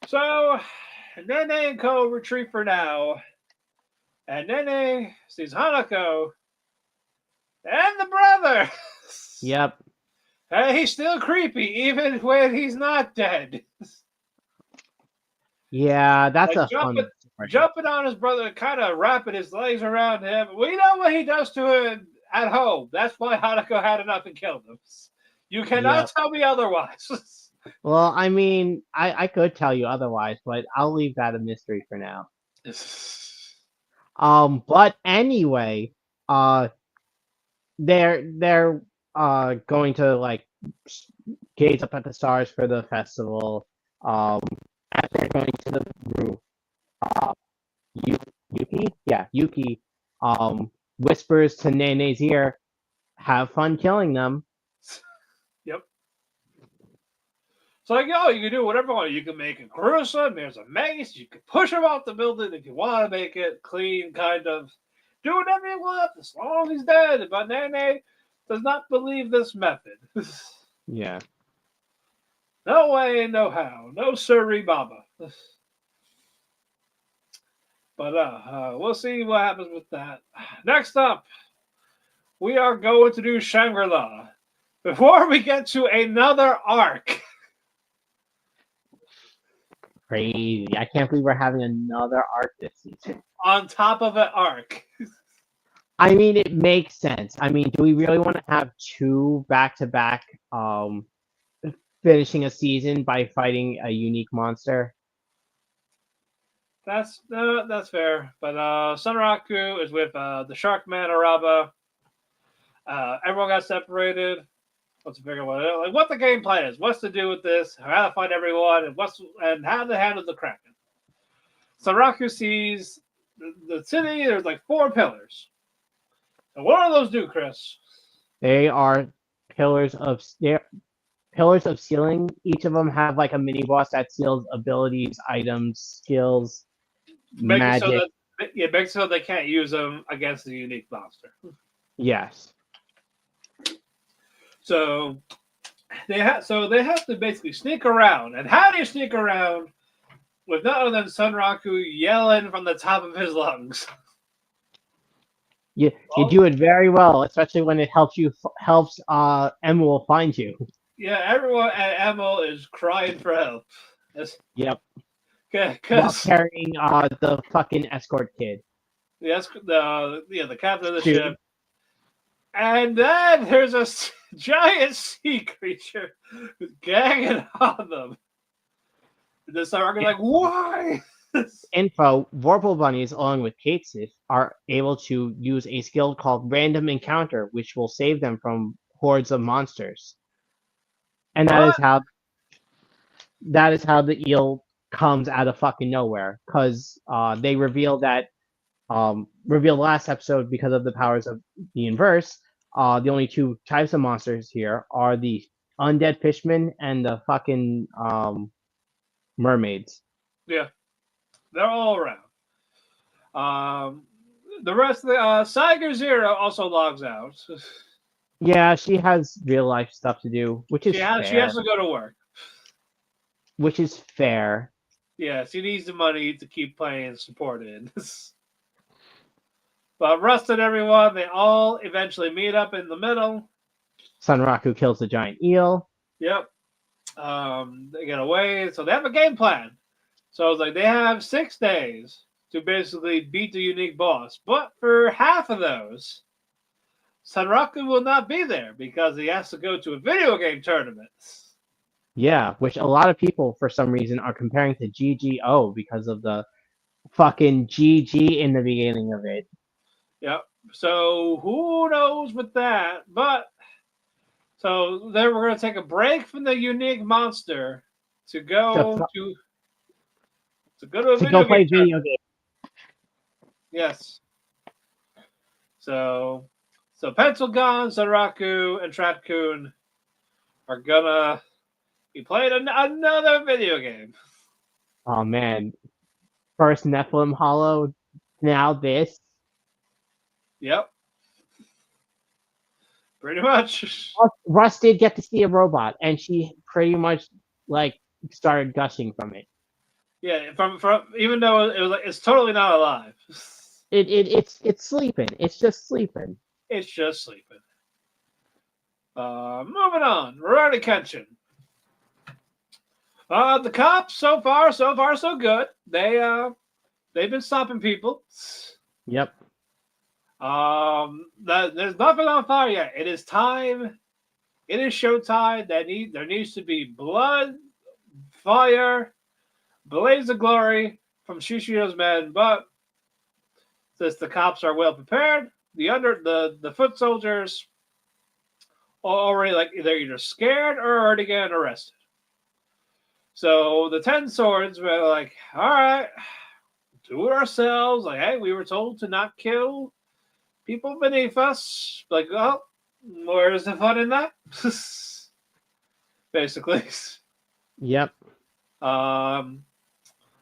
So Nene and Co retreat for now. And Nene sees Hanako and the brother. Yep. Hey, he's still creepy, even when he's not dead. Yeah, that's Like a fun story. jumping on his brother, kind of wrapping his legs around him. We know what he does to him at home. That's why Hanako had enough and killed him. You cannot Yep. tell me otherwise. Well, I mean, I could tell you otherwise, but I'll leave that a mystery for now. But anyway, they're going to like gaze up at the stars for the festival. As they're going to the roof, Yuki, whispers to Nene's ear, "Have fun killing them." Yep. So like, oh, you can do whatever you want. You can make it gruesome. There's a mace. You can push him off the building if you want to make it clean, kind of. Do whatever you want as long as he's dead. But Nene does not believe this method. Yeah. No way, no how. No sirree baba. But we'll see what happens with that. Next up, we are going to do Shangri-La. Before we get to another arc. Crazy. I can't believe we're having another arc this season. On top of an arc. I mean, it makes sense. I mean, do we really want to have two back-to-back finishing a season by fighting a unique monster? That's fair. But Sunraku is with the Sharkman Araba. Everyone got separated. Let's figure what what the game plan is. What's to do with this? How to find everyone, and how to handle the Kraken. Sunraku sees the city. There's like 4 pillars. And what do those do, Chris? They are pillars of sealing. Each of them have like a mini boss that seals abilities, items, skills, magic. Make it so they can't use them against the unique monster. Yes. So they have to basically sneak around. And how do you sneak around with none other than Sunraku yelling from the top of his lungs? You do it very well, especially when it helps Emil find you. Yeah, everyone at Emil is crying for help. Yep. While carrying the fucking escort kid. The captain of the ship. And then there's a giant sea creature gagging on them. The Sunraku like, why? Info: Vorpal bunnies, along with Katesif, are able to use a skill called Random Encounter, which will save them from hordes of monsters. And that is how the eel comes out of fucking nowhere. Because they revealed last episode, because of the powers of the inverse, the only 2 types of monsters here are the undead fishmen and the fucking mermaids. Yeah. They're all around. The rest of the Saiger Zero also logs out. Yeah, she has real life stuff to do, which is fair. She has to go to work. Which is fair. Yeah, she needs the money to keep playing supported. But Rust and everyone, they all eventually meet up in the middle. Sunraku kills the giant eel. Yep. They get away. So they have a game plan. So it's like they have 6 days to basically beat the unique boss. But for half of those, Sunraku will not be there because he has to go to a video game tournament. Yeah, which a lot of people, for some reason, are comparing to GGO because of the fucking GG in the beginning of it. Yep. So who knows with that? But so then we're going to take a break from the unique monster to go to a video game. Video game. Yes. So Pencil Gun, Sunraku, and Trap-kun are gonna be playing another video game. Oh man, first Nephilim Hollow, now this. Yep. Pretty much. Russ did get to see a robot, and she pretty much like started gushing from it. Yeah, from even though it was like it's totally not alive. It's sleeping. It's just sleeping. It's just sleeping. Moving on. Rurouni Kenshin. The cops so far so good. They've been stopping people. Yep. There's nothing on fire yet. It is time. It is showtime. There needs to be blood, fire, blaze of glory from Shishio's men. But since the cops are well prepared, the foot soldiers are already like they're either scared or already getting arrested. So the 10 swords were like, all right, do it ourselves. Like, hey, we were told to not kill people beneath us. Like, well, where's the fun in that? Basically. Yep.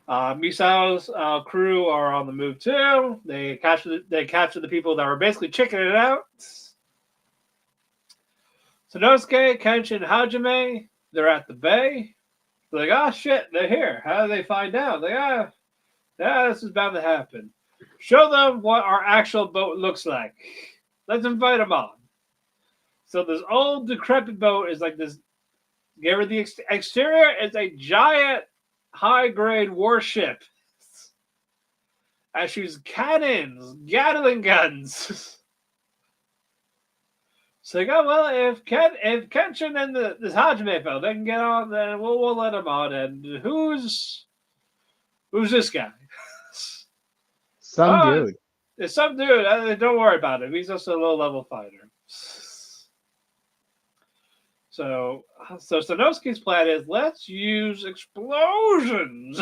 Misao's crew are on the move too. They captured the people that were basically chickening it out. Sanosuke, Kenshin, Hajime, they're at the bay. They're like, oh shit, they're here. How did they find out? Like, yeah, this is bound to happen. Show them what our actual boat looks like. Let's invite them on. So this old decrepit boat is like this. Give her the exterior is a giant high-grade warship. And shoots cannons, Gatling guns. So they go, well, if Kenshin and this Hajime fellow, they can get on, then we'll let them on. And who's this guy? Some dude. It's some dude. Don't worry about him. He's just a low-level fighter. So Sanosuke's plan is let's use explosions.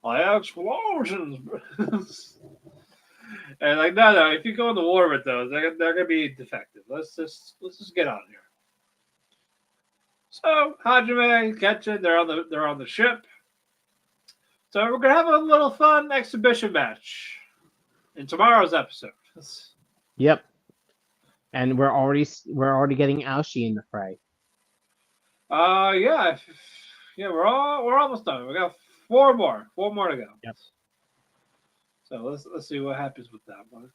Explosions. And like, no, if you go in the war with those, they're gonna be defective. Let's just get on here. So Hajime, Kenshin, they're on the ship. So we're gonna have a little fun exhibition match in tomorrow's episode. Yep. And we're already getting Aoshi in the fray. Yeah, we're almost done. We got four more to go. Yep. So let's see what happens with that one.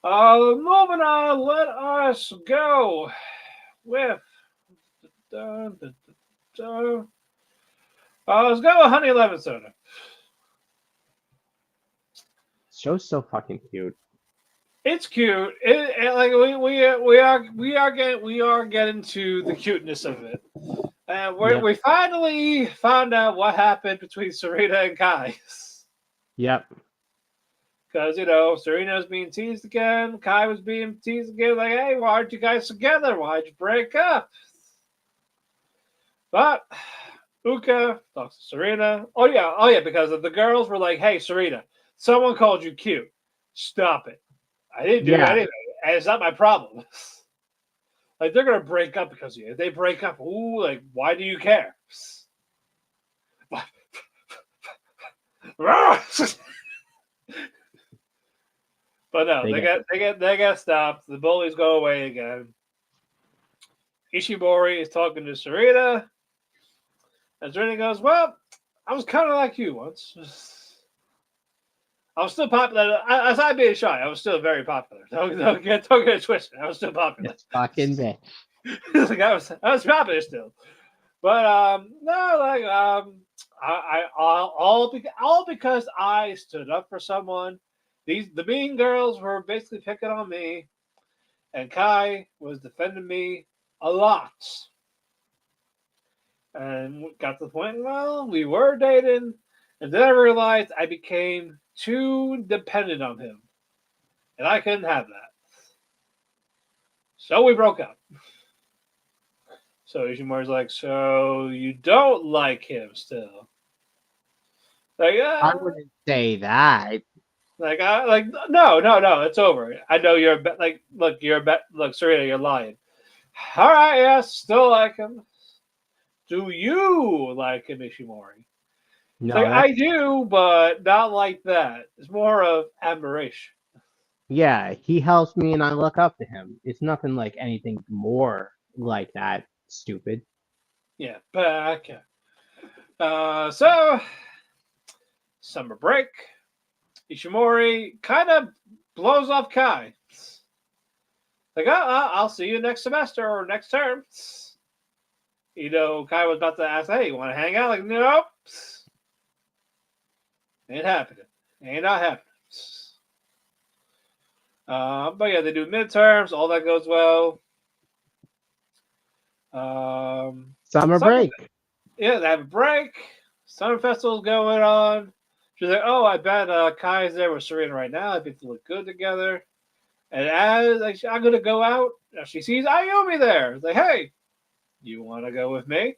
Moving on, let us go with. Let's go with Honey Lemon Soda. Show's so fucking cute. It's cute. Like we are getting to the cuteness of it. We finally found out what happened between Serena and Kai. Yep. Because, Serena's being teased again. Kai was being teased again. Like, hey, why aren't you guys together? Why'd you break up? But Uka talks to Serena. Oh, yeah, because the girls were like, hey, Serena, someone called you cute. Stop it. I didn't do anything. And it's not my problem. Like, they're going to break up because of you. If they break up, like, why do you care? But no, they got stopped. The bullies go away again. Ishimori is talking to Serena. And Serena goes, well, I was kind of like you once. I was still popular. Aside being shy, I was still very popular. Don't get it twisted. I was still popular. It's fucking bitch. Like I was popular still. But no, like all because I stood up for someone. The mean girls were basically picking on me, and Kai was defending me a lot. And got to the point, well, we were dating, and then I realized I became too dependent on him, and I couldn't have that. So we broke up. So Ishimori's like, so you don't like him still? Like, I wouldn't say that. no, it's over. I know you're look, Serena, you're lying. All right, yes, still like him. Do you like him, Ishimori? It's No, like that's I do, but not like that. It's more of admiration. yeah. He helps me, and I look up to him. It's nothing like anything more like that. Stupid. Yeah, but okay. So summer break. Ishimori kind of blows off Kai. Like, I'll see you next semester or next term. Kai was about to ask, hey, you want to hang out? Like, nope. Ain't happening. Ain't not happening. But yeah, they do midterms. All that goes well. Summer Summer, break. yeah, they have a break. Summer festival's going on. She's like, oh, I bet Kai's there with Serena right now. I think they look good together. And as I'm gonna go out, she sees Ayumi there. It's like, hey, you want to go with me?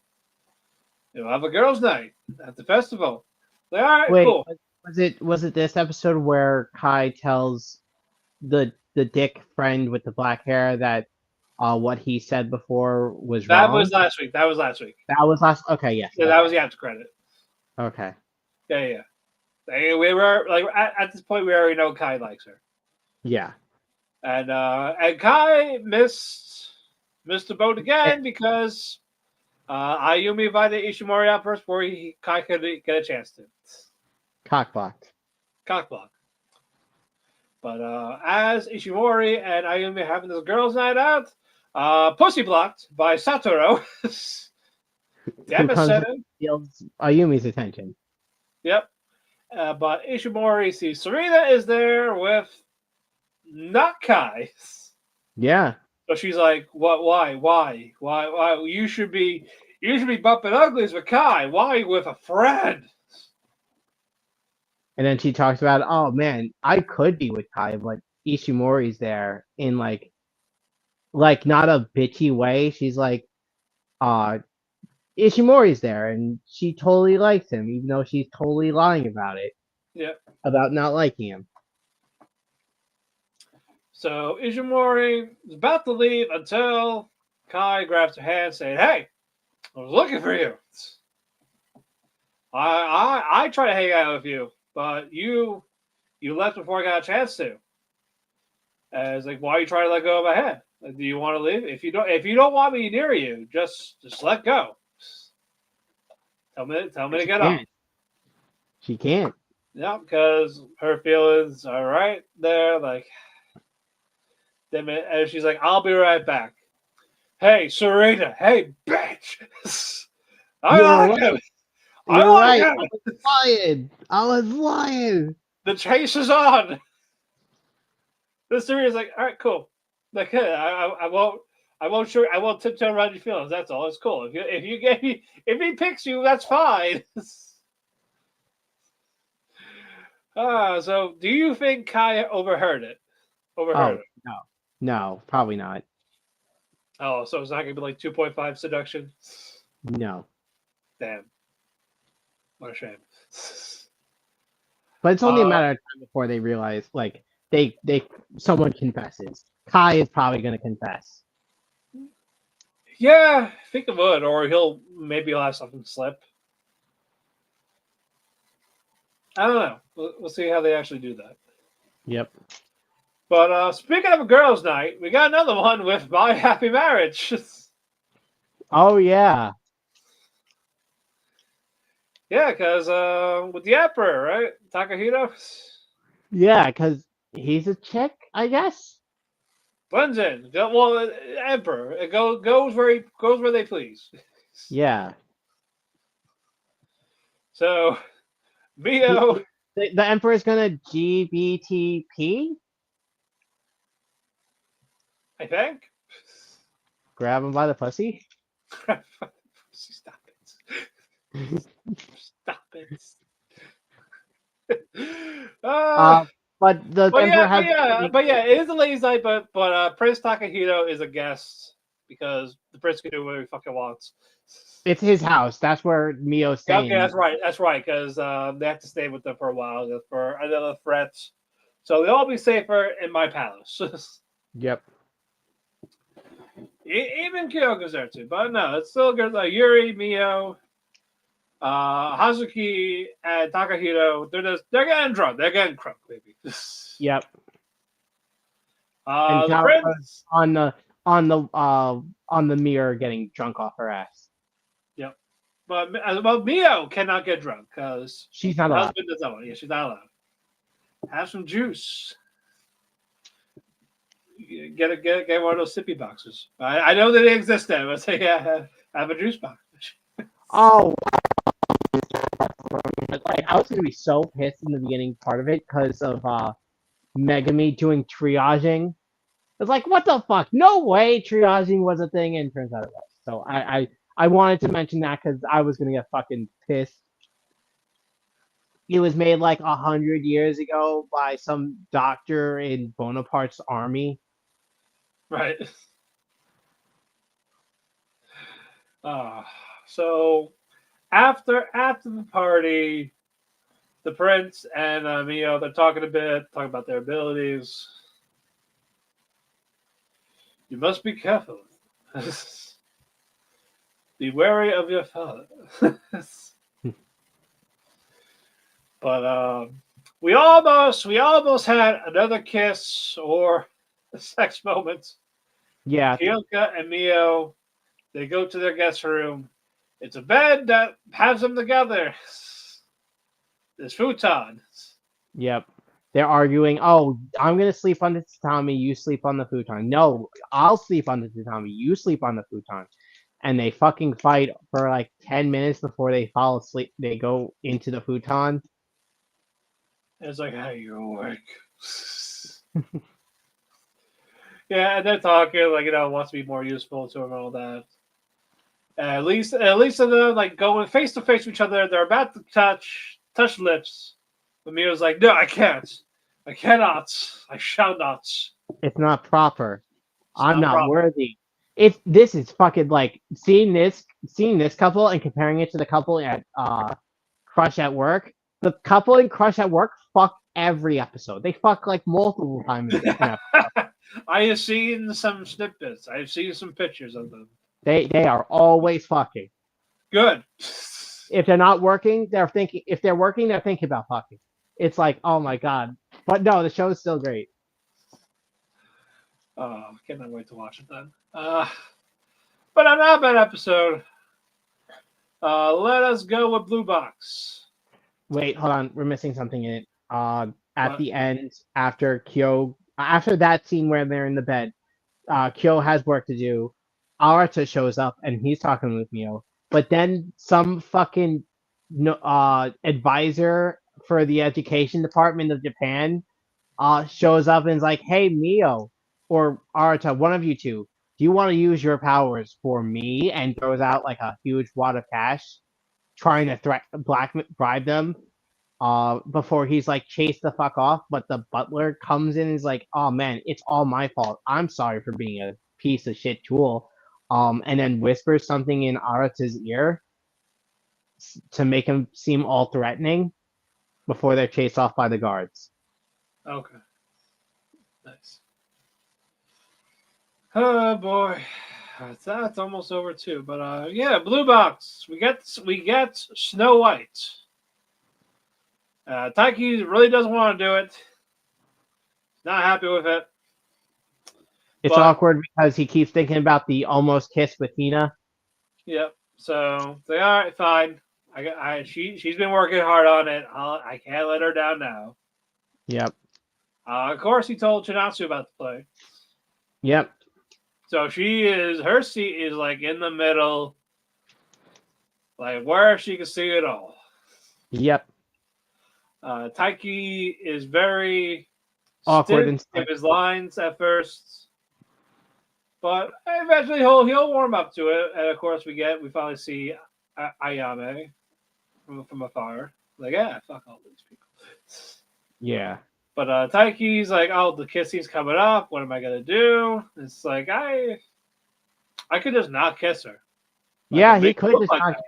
We'll have a girls' night at the festival. Like, all right, Wait, cool. was it this episode where Kai tells the dick friend with the black hair that what he said before was That wrong? was last week. That was last week. That was last. Okay, yes. Yeah, Okay. that was the after credit. Okay. Yeah. We were like at this point, we already know Kai likes her, Yeah. and Kai missed the boat Eh, again because Ayumi invited Ishimori out first before Kai could get a chance to Cockblocked. cockblock. But as Ishimori and Ayumi are having this girls' night out, pussy blocked by Satoru. Who Damn it, comes and Seven. steals Ayumi's attention? Yep. But Ishimori sees Serena is there with not Kai. Yeah. So she's like, "What? Why? You should be bumping uglies with Kai. Why with a friend?" And then she talks about, oh man, I could be with Kai, but Ishimori's there in like not a bitchy way. She's like, uh, Ishimori's there, and she totally likes him, even though she's totally lying about it, Yep. about not liking him. So Ishimori is about to leave until Kai grabs her hand, saying, "Hey, I was looking for you. I tried to hang out with you, but you left before I got a chance to." And it's like, why are you trying to let go of my hand? Like, do you want to leave? If you don't want me near you, just let go. Tell me to She get off. can't. She can't. Yeah, because her feelings are right there. Like, and she's like, I'll be right back. Hey, Serena. Hey, bitch. I You're like right. him. I You're like right. him. I was lying. I was lying. The chase is on. The Serena's like, all right, cool. Like, hey, I won't tiptoe around your feelings. That's all. It's cool. If he picks you, that's fine. So do you think Kai overheard it? Overheard Oh it. no, no, probably not. Oh, so it's not gonna be like 2.5 seduction. No, Damn, what a shame. but it's only a Uh, matter of time before they realize, like, they someone confesses. Kai is probably gonna confess. yeah, I think it would, or he'll have something slip. I don't know. We'll see how they actually do that. Yep. But speaking of a girls' night, we got another one with My Happy Marriage. Oh yeah, Yeah, because with the Emperor, right? Takahito yeah, because he's a chick, I guess. blends in. Well, Emperor. It goes where they please. Yeah. So Mio, The Emperor's gonna GBTP, I think. grab him by the pussy. Stop it! Stop it! uh, But the Emperor has. it is a ladies' night, but Prince Takahito is a guest because the prince can do whatever he fucking wants. It's his house. That's where Mio's Yeah, staying. okay, that's right. That's right, because they have to stay with them for a while just for another threats. So they'll all be safer in my palace. Yep. Even Kyoko's there too, but no, it's still good. Yuri, Mio, Hazuki, and Takahito. They're getting drunk. They're getting crunk, baby. Yep. And The prince. on the mirror getting drunk off her ass. Yep. But Mio cannot get drunk because She's not her allowed. husband doesn't want. Yeah, she's not allowed. Have some juice. Get one of those sippy boxes. I know that they exist there, but say yeah, have a juice box. Oh, like I was gonna be so pissed in the beginning part of it because of Megami doing triaging. It's like, what the fuck? No way triaging was a thing, and turns out it was. So I wanted to mention that because I was gonna get fucking pissed. It was made like 100 years ago by some doctor in Bonaparte's army. Right. So after the party, the prince and Mio, they're talking a bit, talking about their abilities. You must be careful. Be wary of your father. But we almost had another kiss or a sex moment. Yeah, Kyoka and Mio, they go to their guest room. It's a bed that has them together. This futon. yep. They're arguing. Oh, I'm gonna sleep on the tatami. You sleep on the futon. No, I'll sleep on the tatami. You sleep on the futon. And they fucking fight for like 10 minutes before they fall asleep. They go into the futon. It's like, how you work? Yeah, and they're talking like wants to be more useful to him and all that. At least they're like going face to face with each other. They're about to touch lips. But Mio's like, no, I can't. I cannot. I shall not. It's not proper. It's I'm not not proper. worthy. This is fucking like seeing this couple and comparing it to the couple at Crush at Work. The couple in Crush at Work fuck every episode. They fuck like multiple times an episode. I have seen some snippets. I've seen some pictures of them. They are always fucking. Good. If they're not working, they're thinking. If they're working, they're thinking about fucking. It's like, oh my god. But no, the show is still great. Oh, cannot wait to watch it then. But not a bad episode. Let us go with Blue Box. Wait, hold on. We're missing something in it. At What? the end, after that scene where they're in the bed, Kyo has work to do. Arata shows up and he's talking with Mio. But then some fucking advisor for the education department of Japan shows up and is like, "Hey, Mio or Arata, one of you two, do you want to use your powers for me?" And throws out like a huge wad of cash, trying to bribe them. Before he's like chased the fuck off, but the butler comes in and is like, "Oh man, it's all my fault. I'm sorry for being a piece of shit tool." And then whispers something in Arata's ear to make him seem all threatening before they're chased off by the guards. Okay. Nice. Oh boy. That's almost over too. But yeah, Blue Box. We get Snow White. Taiki really doesn't want to do it. Not happy with it. It's But- awkward because he keeps thinking about the almost kiss with Hina. Yep. So they all right, fine. She's been working hard on it. I can't let her down now. Yep. Of course, he told Chinatsu about the play. Yep. So her seat is like in the middle, like where she can see it all. Yep. Taiki is very Awkward stiff and of his lines at first, but eventually he'll warm up to it. And of course, we finally see Ayame from afar. Like, yeah, fuck all these people. Yeah. But Taiki's like, oh, the kissing's coming up. What am I gonna do? It's like I could just not kiss her. Yeah, it he makes it could look just like not. that.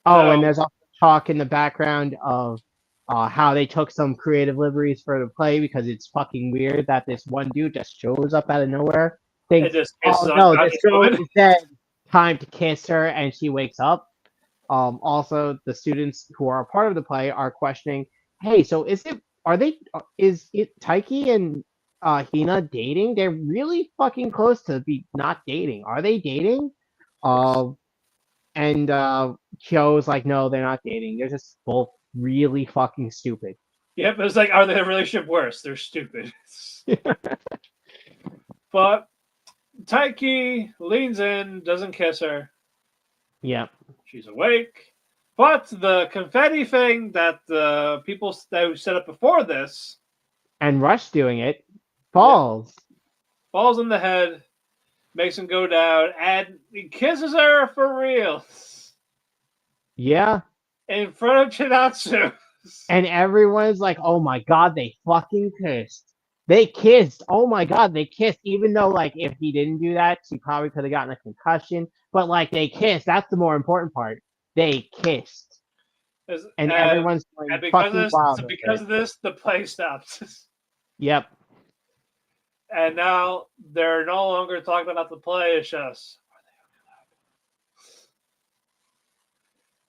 Oh, and So there's also talk in the background of how they took some creative liberties for the play because it's fucking weird that this one dude just shows up out of nowhere, it thinks, just oh kisses no, this unconscious girl woman. is dead, time to kiss her, and she wakes up. Also, the students who are a part of the play are questioning, hey, so is it Taiki and Hina dating? They're really fucking close to be not dating. Are they dating? Um, and Kyo's like, no, they're not dating. They're just both really fucking stupid. Yep, it's like, are they in a relationship? Worse, they're stupid. But Taiki leans in, doesn't kiss her. Yeah. She's awake. But the confetti thing that the people that set up before this, And Rush doing it yep, falls. falls in the head, makes him go down, and he kisses her for real Yeah. in front of Chinatsu. And everyone's like, oh my god, they fucking kissed. They kissed. Oh my god, they kissed. Even though, like, if he didn't do that, she probably could have gotten a concussion. But, like, they kissed. That's the more important part. They kissed. And And, everyone's going because fucking wild over because it. of this, the play stops. Yep. And now they're no longer talking about the play. It's just,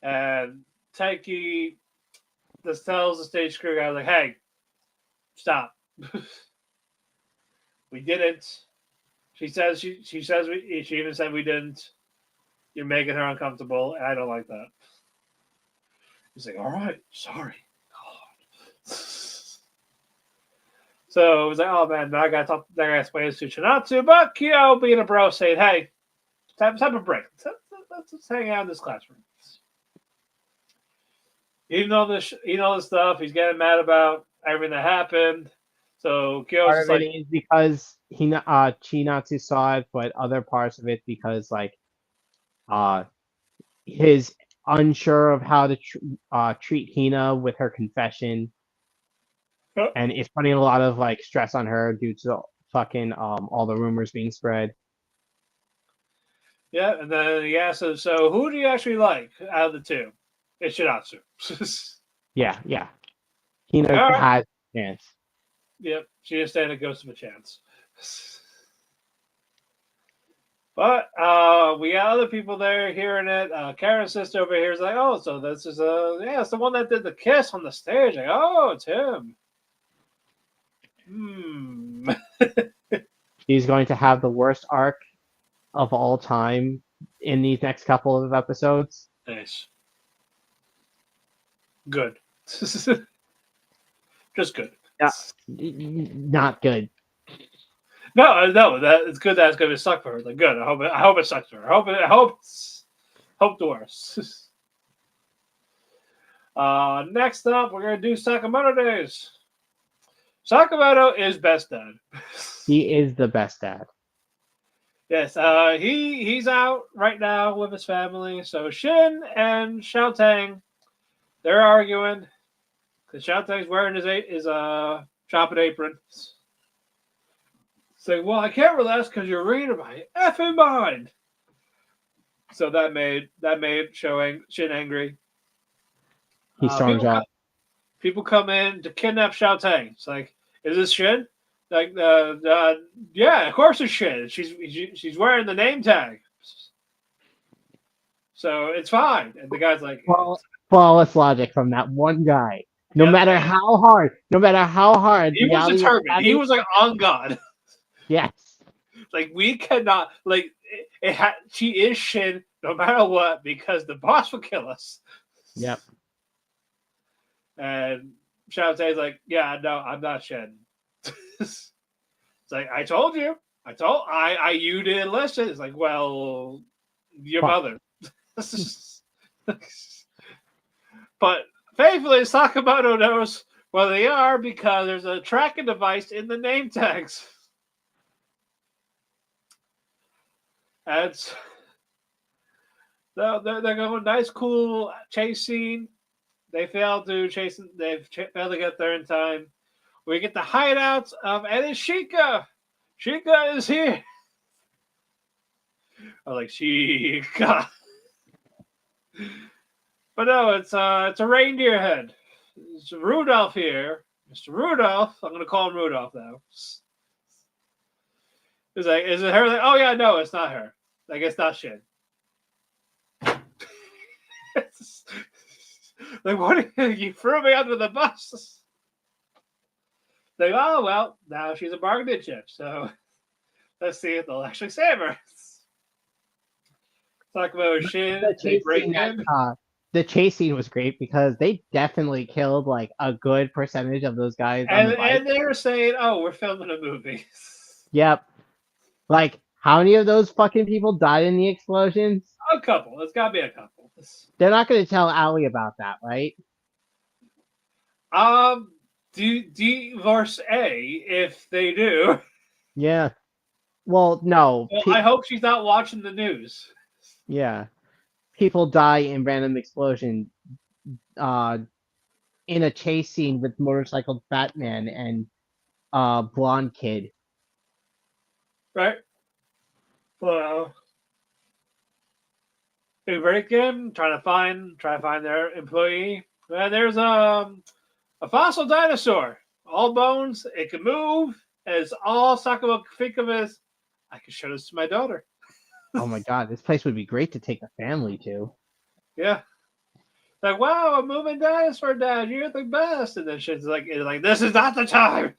and Taiki just tells the stage crew guy, like, hey, stop. We didn't. She says she even said we didn't. You're making her uncomfortable, and I don't like that. He's like, all right, sorry. God. So it was like, oh man, now I gotta explain this to Chinatsu, but Kyo being a bro saying, hey, time a break. Let's just hang out in this classroom. You know this stuff. He's getting mad about everything that happened. So Kyo's Part just of it like, is because Chinatsu saw it, but other parts of it because, like, his unsure of how to treat Hina with her confession, oh, and it's putting a lot of, like, stress on her due to fucking all the rumors being spread. yeah. And then he asks him, so who do you actually like out of the two? It's Shinatsu. Yeah, yeah. Hina All right. has a chance. Yep. She didn't stand a ghost of a chance. But we got other people there hearing it. Karen's sister over here is like, oh, so this is it's the one that did the kiss on the stage. Like, oh, it's him. Hmm. He's going to have the worst arc of all time in these next couple of episodes. Nice. Good. Just good. Yeah, not good. No, that it's good that it's gonna suck for her. Like, good. I hope it sucks for her. I hope the worst. Next up, we're gonna do Sakamoto Days. Sakamoto is best dad. He is the best dad. Yes, he's out right now with his family. So Shin and Xiaotang, they're arguing because Xiaotang's wearing his shopping apron. Saying, well, I can't relax because you're reading my effing mind. So that made Shin angry. He storms out. People come in to kidnap Xiaotang. It's like, is this Shin? Like, yeah, of course it's Shin. She's wearing the name tag, so it's fine. And the guy's like, Flawless logic from that one guy. No matter how hard, he was determined. He was like on God. Yes. Like, we cannot, like, she is Shin no matter what because the boss will kill us. Yep. And Xiaotang's like, yeah, no, I'm not Shin. It's like, I told you. You didn't listen. It's like, well, your mother. But thankfully, Sakamoto knows where they are because there's a tracking device in the name tags. And they're going nice, cool chase scene. They failed to chase. They've failed to get there in time. We get the hideouts of, and it's Shika. Shika is here. I'm like, she got. But no, it's a reindeer head. It's Rudolph here. Mr. Rudolph. I'm gonna call him Rudolph now. He's like, is it her? Like, oh yeah, no, it's not her. Like, it's not Shin. Like, what? You threw me under the bus. Like, oh well, now she's a bargaining chip. So let's see if they'll actually save her. Talk about Shin. The They chase break scene in. the chase scene was great because they definitely killed like a good percentage of those guys on the bike. And they were saying, "Oh, we're filming a movie." Yep. Like, how many of those fucking people died in the explosions? A couple. It's got to be a couple. They're not going to tell Allie about that, right? Divorce A if they do. Yeah. Well, no. Well, I hope she's not watching the news. Yeah. People die in random explosion in a chase scene with motorcycle Batman and blonde kid. Right? Well, they break in, trying to find their employee. And there's a fossil dinosaur, all bones. It can move. As all Sakamoto can think of is, I can show this to my daughter. Oh my god, this place would be great to take a family to. Yeah. Like, wow, a moving dinosaur, Dad. You're the best. And then she's like, this is not the time.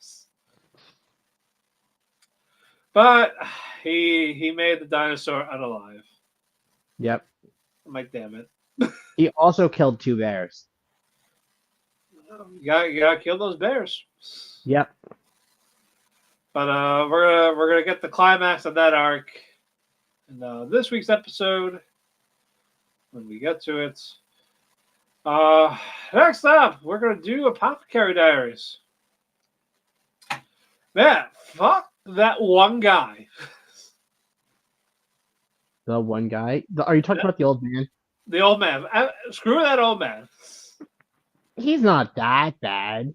But he made the dinosaur unalive. Yep. I'm like, damn it. He also killed 2 bears. You gotta kill those bears. Yep. But we're gonna get the climax of that arc in this week's episode when we get to it. Next up, we're gonna do Apothecary Diaries. Man, fuck that one guy. The one guy. Are you talking about the old man? The old man. Screw that old man. He's not that bad.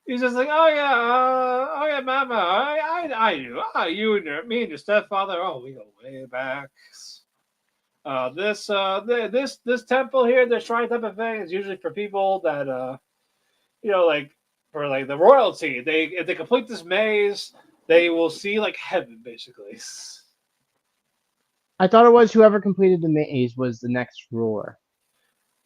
He's just like, oh yeah, Mama, I do. You and me and your stepfather. Oh, we go way back. This temple here, the shrine type of thing, is usually for people that like for like the royalty. If they complete this maze, they will see like heaven, basically. I thought it was whoever completed the maze was the next ruler.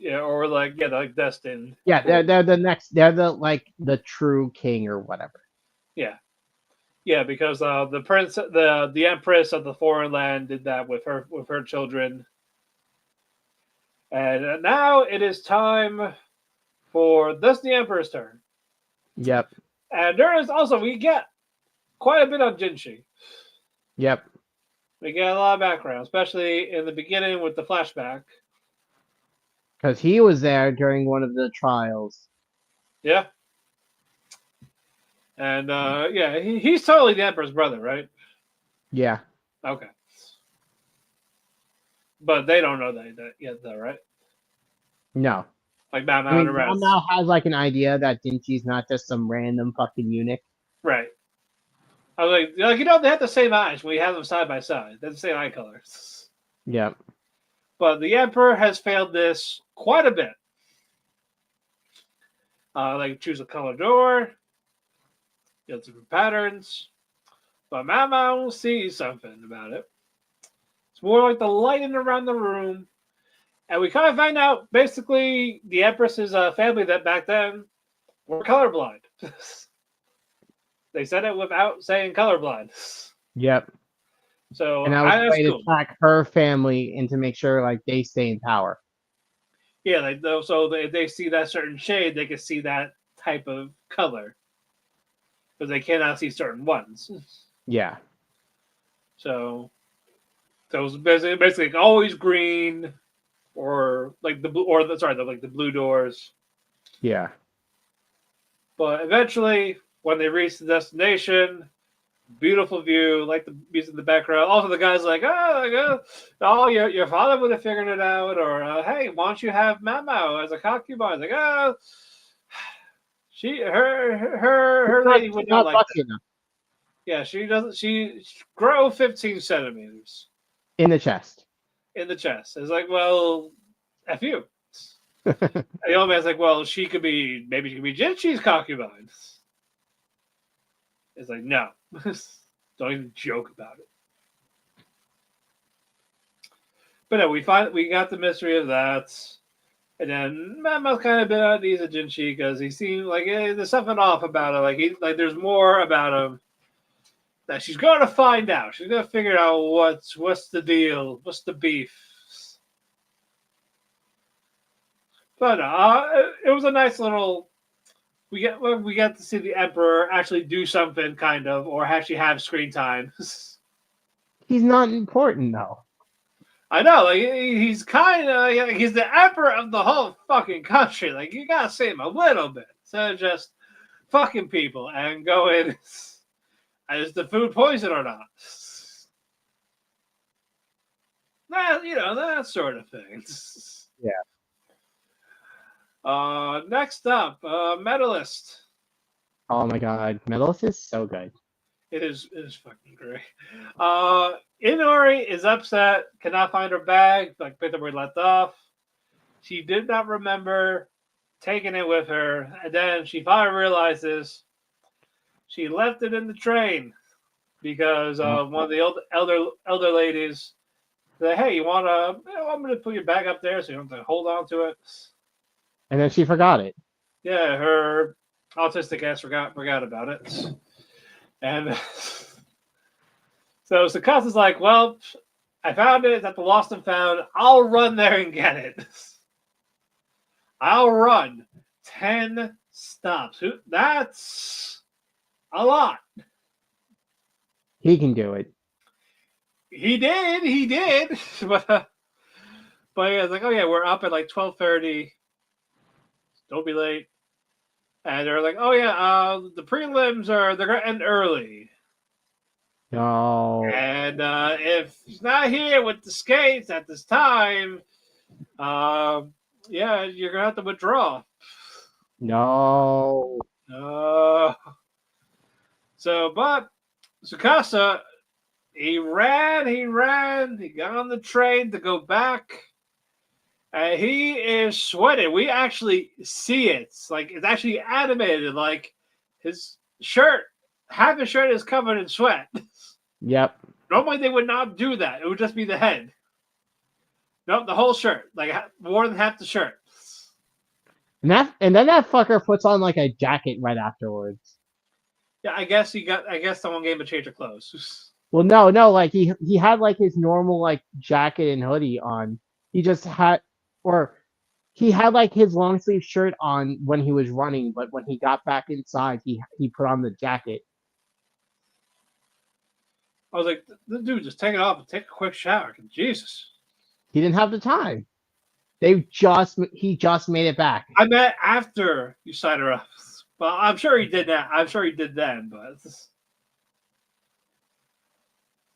Yeah, or like like destined. Yeah, they're the next. They're the true king or whatever. Yeah, because the prince, the empress of the foreign land did that with her children, and now it is time for the emperor's turn. Yep. And there is also we get quite a bit of Jinshi. Yep. We get a lot of background, especially in the beginning with the flashback. Because he was there during one of the trials. Yeah. And he's totally the emperor's brother, right? Yeah. Okay. But they don't know that yet, though, right? No. Like Batman I mean, and the rest. now has like an idea that Dinshi's not just some random fucking eunuch. Right. I was like, they have the same eyes. We have them side by side. They're the same eye colors. Yep. But the Emperor has failed this quite a bit. Like choose a color door, different patterns. But Mama sees something about it. It's more like the lighting around the room. And we kind of find out basically the Empress's family that back then were colorblind. They said it without saying colorblind. Yep. So And I was trying cool. to track her family and to make sure like they stay in power. Yeah, if they see that certain shade, they can see that type of color. Because they cannot see certain ones. Yeah. So it's basically always green, or like the blue doors. Yeah. But eventually, when they reach the destination, beautiful view, like the music in the background. Also, the guy's like, your father would have figured it out, or hey, why don't you have Mamo as a concubine? Like, her lady would not like that. Enough. Yeah, she doesn't. She grow 15 centimeters. In the chest. in the chest. It's like, well, F you. And the old man's like, well, maybe she could be Jinchi's concubine. It's like, no. Don't even joke about it. But no, we got the mystery of that. And then Mama's kind of been at ease at Jinchi because he seemed like there's something off about it. Like there's more about him that she's going to find out. She's going to figure out what's the deal, what's the beef. But it was a nice little. We get to see the Emperor actually do something, kind of, or actually have screen time. He's not important though. I know, like he's kind of he's the Emperor of the whole fucking country. Like you gotta see him a little bit instead of just fucking people and going, is the food poison or not? That that sort of thing. Yeah. Next up, medalist. Oh my god, Medalist is so good. It is fucking great. Inori is upset, cannot find her bag, like picked up where left off. She did not remember taking it with her, and then she finally realizes she left it in the train because one of the elder ladies said, "Hey, you want me to put your bag up there so you don't have to hold on to it?" And then she forgot it. Yeah, her autistic ass forgot about it. And so Sakasa's like, well, I found it at the Lost and Found. I'll run there and get it. I'll run 10 stops. That's a lot. He can do it. He did. But yeah, it's like, oh yeah, we're up at like 12:30. Don't be late. And they're like, oh yeah, the prelims they're gonna end early. No. And if he's not here with the skates at this time, yeah, you're gonna have to withdraw. No. But Tsukasa, he ran, he got on the train to go back. And he is sweating. We actually see it. It's actually animated. Like his shirt, half his shirt is covered in sweat. Yep. Normally they would not do that. It would just be the head. Nope, the whole shirt. Like more than half the shirt. And then that fucker puts on like a jacket right afterwards. Yeah, I guess someone gave him a change of clothes. Well, no, like he had like his normal like jacket and hoodie on. He just had, or he had like his long sleeve shirt on when he was running, but when he got back inside, he put on the jacket. I was like, the dude, just take it off and take a quick shower. Jesus. He didn't have the time. He just made it back. I meant after you signed her up. Well, I'm sure he did that. I'm sure he did then,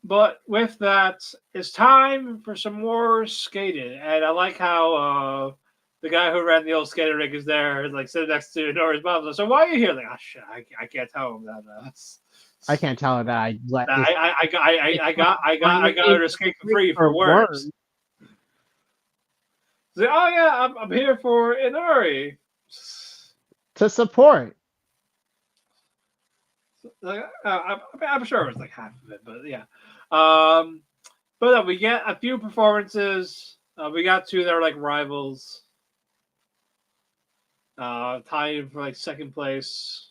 but with that, it's time for some more skating. And I like how the guy who ran the old skating rink is there, like sitting next to Nori's mom. So why are you here? Like, oh shit, I can't tell him that. I can't tell her that I let. I got her to skate for free for worms. Say, oh yeah, I'm here for Inori. To support. Like, I'm sure it was like half of it, but yeah. But we get a few performances. We got two that are like rivals. Tied for like second place.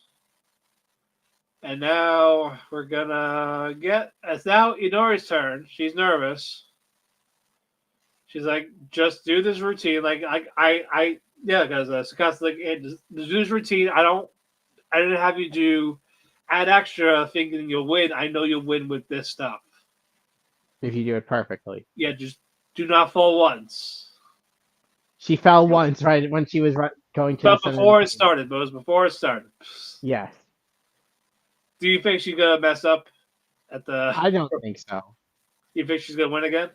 And now we're gonna it's now Inori's turn. She's nervous. She's like, just do this routine. Like yeah, because Sakasa's like, hey, just do this routine. I didn't have you add extra thinking you'll win. I know you'll win with this stuff. If you do it perfectly. Yeah, just do not fall once. She fell once, right, when she was going to. But before it started. Yes. Do you think she's gonna mess up at the? I don't think so. You think she's gonna win again?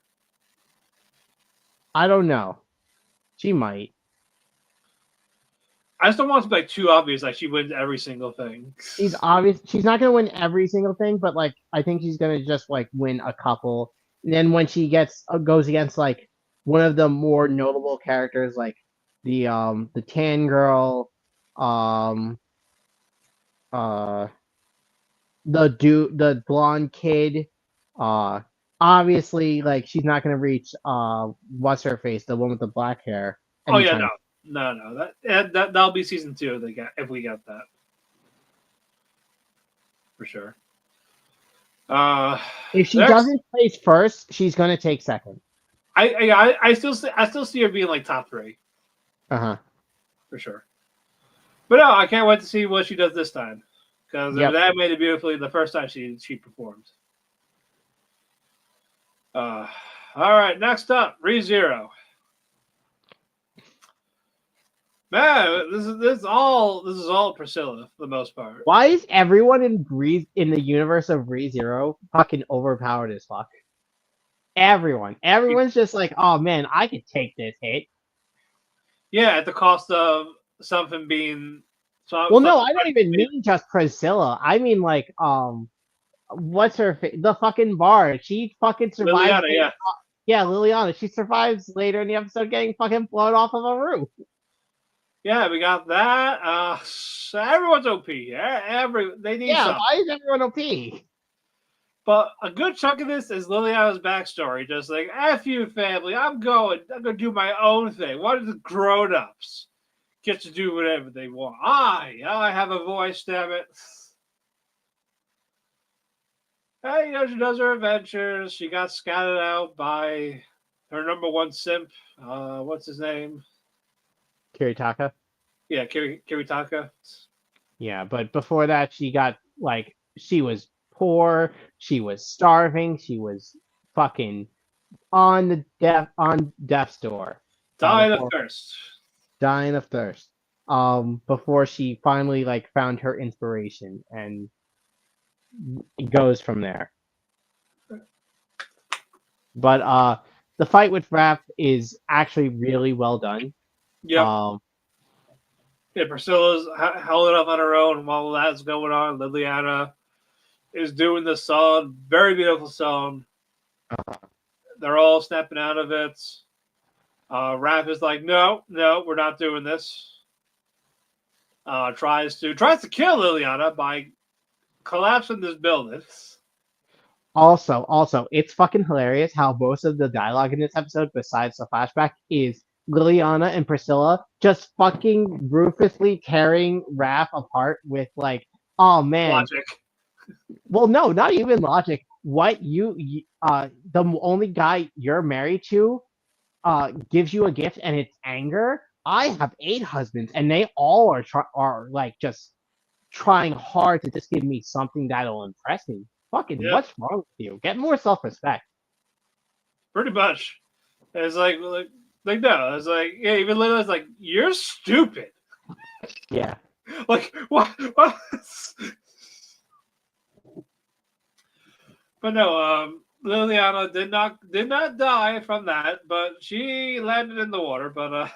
I don't know. She might. I just don't want it to be like too obvious, like she wins every single thing. She's obvious. She's not gonna win every single thing, but like I think she's gonna just like win a couple, And then when she goes against like one of the more notable characters, like the tan girl, um uh the blonde kid, uh obviously like she's not gonna reach what's her face, the one with the black hair Oh yeah, anytime. no. That'll be season 2 if we get that for sure. Uh, If she next, doesn't place first, she's gonna take second. I still see her being like top 3 Uh-huh. for sure. But no, I can't wait to see what she does this time because it was Yep. animated beautifully the first time she performed. All right, next up, ReZero. Man, this is all Priscilla for the most part. Why is everyone in the universe of ReZero fucking overpowered as fuck? Everyone's just like, oh man, I could take this hit. Yeah, at the cost of something being Well, no, something. I don't even mean just Priscilla. I mean like, what's the fucking bard? She fucking survives. Liliana, yeah. Yeah, Liliana. She survives later in the episode, getting fucking blown off of a roof. Yeah, we got that. Everyone's OP. They need Yeah, something. why is everyone OP? But a good chunk of this is Liliana's backstory. Just like, F you, family. I'm going to do my own thing. Why do the grown ups get to do whatever they want? I have a voice, damn it. Hey, she does her adventures. She got scouted out by her number one simp. What's his name? Kiritaka. Yeah, Kiritaka. Yeah, but before that, she was poor, she was starving, she was fucking on death's door. Dying of Before thirst. dying of thirst. Before she finally like found her inspiration, and it goes from there. But the fight with Raph is actually really well done. Yep. Um, Yeah, Priscilla's held it up on her own while that's going on. Liliana is doing the song. Very beautiful song. They're all snapping out of it. Raph is like, no, we're not doing this. Tries to kill Liliana by collapsing this building. Also, it's fucking hilarious how most of the dialogue in this episode, besides the flashback, is Liliana and Priscilla just fucking ruthlessly tearing Raph apart with like, oh man, Logic. well, no, not even logic. What the only guy you're married to, gives you a gift and it's anger. I have 8 husbands, and they all are like just trying hard to just give me something that'll impress me. Fucking, Yeah, what's wrong with you? Get more self-respect. pretty much. And it's like no. It's like, yeah, even Liliana's like, you're stupid. Yeah. Like, what? What? But no, Liliana did not die from that, but she landed in the water. But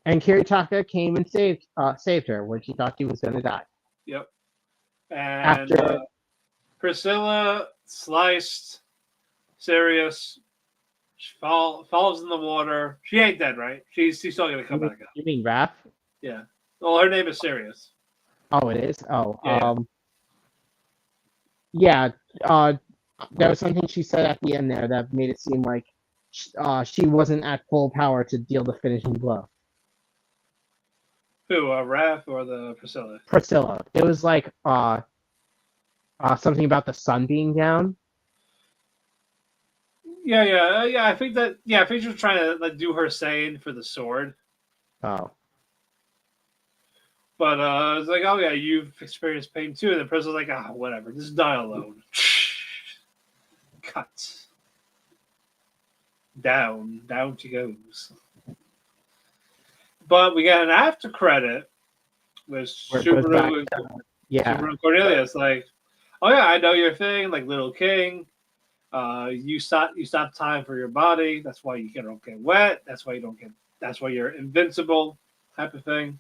And Kiritaka came and saved her when she thought she was gonna die. yep. And After Priscilla sliced Sirius. She falls in the water. She ain't dead, right? She's still gonna come back up. you mean Raph? Yeah. Well, her name is Sirius. Oh, it is. Oh, Yeah. yeah. There was something she said at the end there that made it seem like she wasn't at full power to deal the finishing blow. Who? Raph or the Priscilla? Priscilla. It was like something about the sun being down. Yeah. I think that. Yeah, I think she was trying to like do her saying for the sword. Oh. But it's like, oh yeah, you've experienced pain too. And the Priscilla's like, whatever, just die alone. Cut. Down she goes. But we got an after credit with Where it goes Subaru back. Yeah. Subaru and Cornelia. It's like, oh yeah, I know your thing, like Little King. You stop time for your body. That's why you don't get wet. That's why you're invincible, type of thing.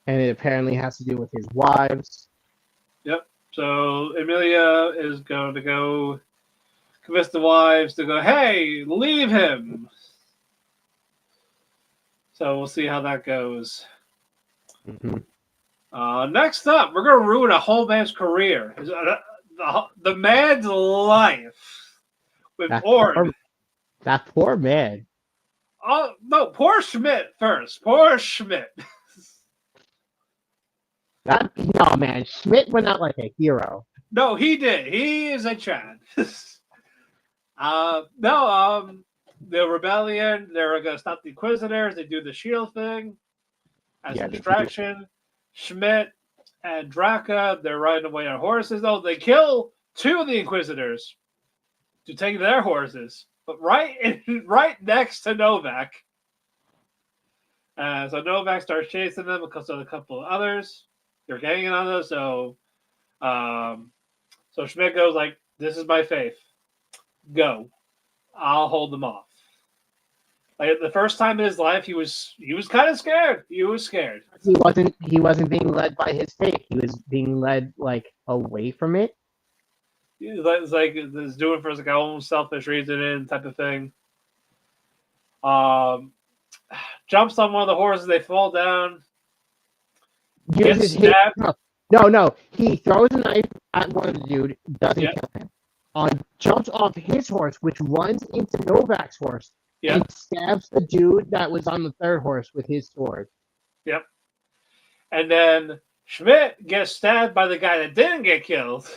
And it apparently has to do with his wives. Yep. So Emilia is going to go convince the wives to go, hey, leave him. So we'll see how that goes. Next up, we're going to ruin a whole man's career. The man's life with Ord. That poor man. Oh, no, poor Schmidt first. Poor Schmidt. No, man. Schmidt went out like a hero. No, he did. He is a Chad. The rebellion, they're going to stop the Inquisitors. They do the shield thing as a distraction. Schmidt and Draka, they're riding away on horses. Though they kill 2 of the Inquisitors to take their horses, but right next to Novak. So Novak starts chasing them because of a couple of others. They're ganging on them. So Schmidt goes like, "This is my faith. Go, I'll hold them off." Like the first time in his life, he was kind of scared. He was scared. He wasn't being led by his faith. He was being led like away from it. It's like it's doing for like own selfish reasoning type of thing. Jumps on one of the horses. They fall down. Gets stabbed. No. He throws a knife at one of the dude. Doesn't kill him. Jumps off his horse, which runs into Novak's horse. And stabs the dude that was on the third horse with his sword. Yep. And then Schmidt gets stabbed by the guy that didn't get killed.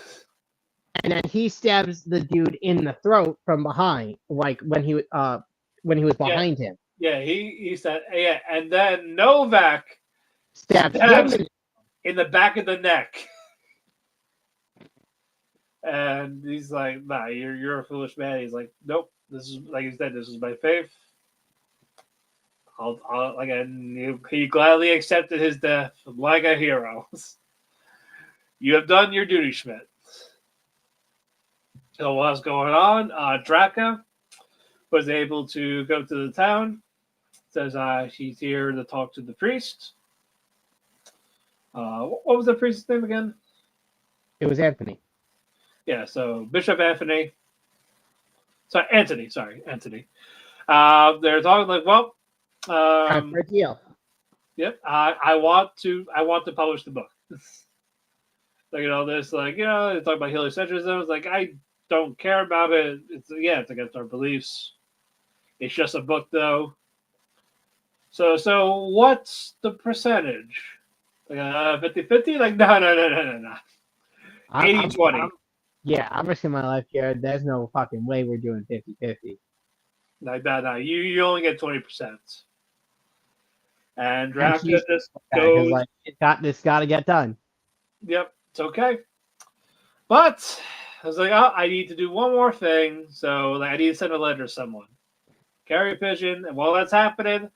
And then he stabs the dude in the throat from behind, like when he was behind him. Yeah, he said, yeah. And then Novak stabs him in the back of the neck. And he's like, "Nah, you're a foolish man." He's like, "Nope. This is, like you said, this is my faith. He gladly accepted his death like a hero. You have done your duty, Schmidt." So what's going on? Draka was able to go to the town. Says she's here to talk to the priest. What was the priest's name again? It was Anthony. Yeah, so Bishop Anthony. Anthony. They're talking like, well, time for a deal. Yep. I want to publish the book. Like, this, like, they talk about heliocentrism. It's like, I don't care about it. It's against our beliefs. It's just a book, though. So what's the percentage? Like 50-50? Like, no. 80-20. I'm risking my life here. There's no fucking way we're doing 50-50. Like that, no. You only get 20%. And Draka just goes. Like, this got to get done. Yep, it's okay. But I was like, I need to do one more thing. So I need to send a letter to someone. Carry a pigeon. And while that's happening,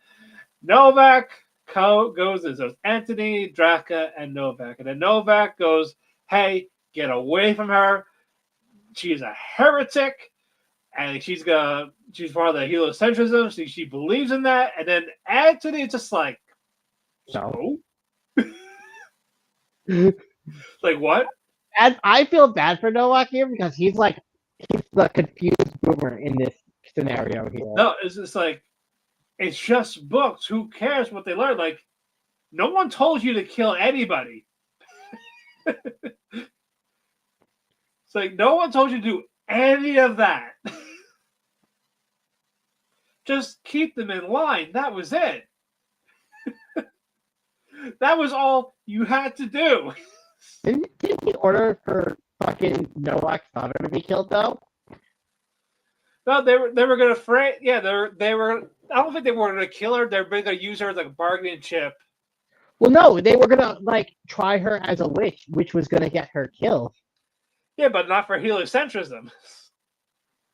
Novak goes. There's Anthony, Draka, and Novak. And then Novak goes, "Hey, get away from her. She's a heretic, and she's part of the heliocentrism. She believes in that." And then Anthony is just like, "So?" Like, what? And I feel bad for Novak here because he's the confused boomer in this scenario here. No, it's just like, it's just books. Who cares what they learn? Like, no one told you to kill anybody. It's like, no one told you to do any of that. Just keep them in line. That was it. That was all you had to do. Didn't he order for fucking Novak's daughter to be killed, though? No, they were gonna frame. Yeah, they were. I don't think they were gonna kill her. They're gonna use her as like a bargaining chip. Well, no, they were gonna try her as a witch, which was gonna get her killed. Yeah, but not for heliocentrism.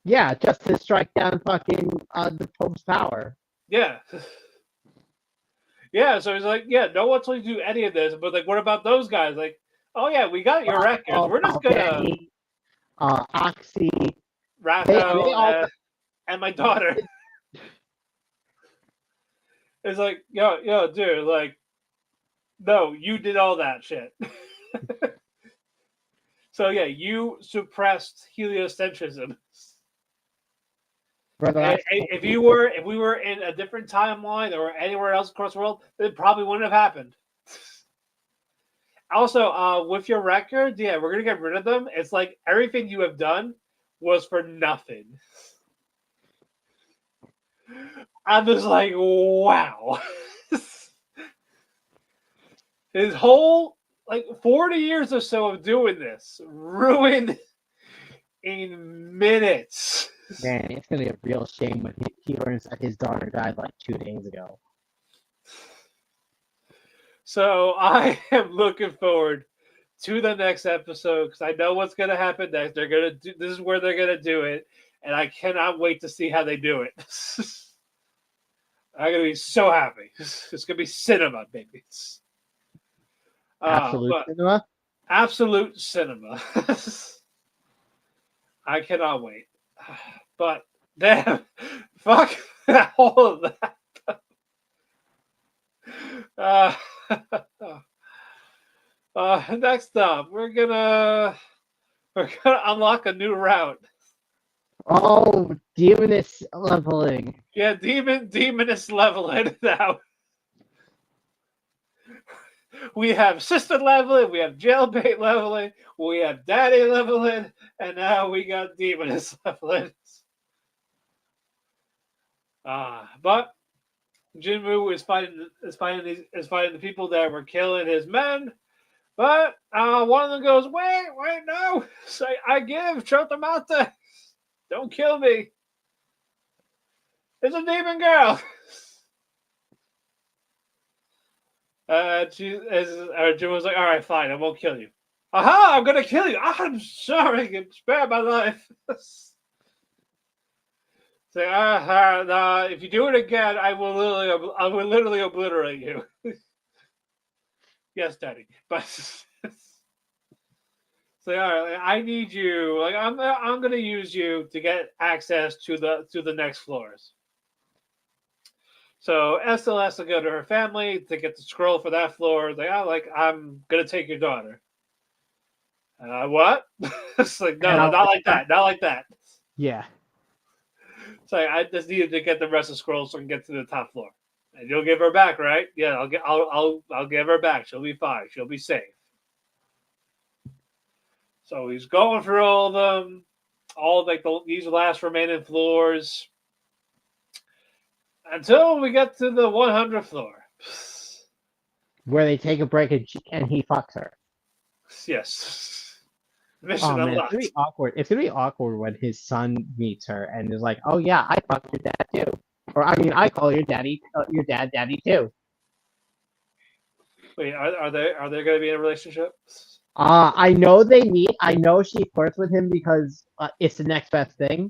Yeah, just to strike down fucking the Pope's power. Yeah. Yeah, so he's like, no one told you to do any of this, but like, what about those guys? Like, oh yeah, we got your records. We're just gonna Oxy, Ratho, and my daughter. It's like, yo, dude, like, no, you did all that shit. So yeah, you suppressed heliocentrism. For the last If we were in a different timeline or anywhere else across the world, it probably wouldn't have happened. Also, with your record, yeah, we're gonna get rid of them. It's like everything you have done was for nothing. I'm just like, wow. His whole 40 years or so of doing this ruined in minutes. Man, it's gonna be a real shame when he learns that his daughter died like 2 days ago. So I am looking forward to the next episode because I know what's going to happen next. They're gonna do this is where they're gonna do it, and I cannot wait to see how they do it. I'm gonna be so happy. It's gonna be cinema, baby. Absolute cinema. Absolute cinema. I cannot wait. But damn, fuck all of that. Next up, we're gonna unlock a new route. Oh, demoness leveling. Yeah, demoness leveling now. We have sister leveling, we have jailbait leveling, we have daddy leveling, and now we got demoness leveling. But Jinmu is fighting the people that were killing his men. But one of them goes, wait, no. Say, I give, Chotamate. Don't kill me. It's a demon girl. Jim was like, all right, fine, I won't kill you. Aha, I'm going to kill you. I'm sorry, spare my life. Say, if you do it again, I will literally obliterate you. Yes, Daddy. But say, all right, I need you. Like, I'm going to use you to get access to the next floors. So Estelle has to go to her family to get the scroll for that floor. I'm going to take your daughter. What? It's like, no, not like that. Not like that. Yeah. So I just needed to get the rest of the scrolls so I can get to the top floor. And you'll give her back, right? Yeah, I'll give her back. She'll be fine. She'll be safe. So he's going through all of them, these last remaining floors, until we get to the 100th floor. Where they take a break and he fucks her. Yes. Mission man, unlocked. it's gonna be awkward. It's gonna be awkward when his son meets her and is like, "Oh yeah, I fucked your dad too," or I mean, I call your dad daddy too. Wait, are they going to be in a relationship? I know they meet. I know she flirts with him because it's the next best thing.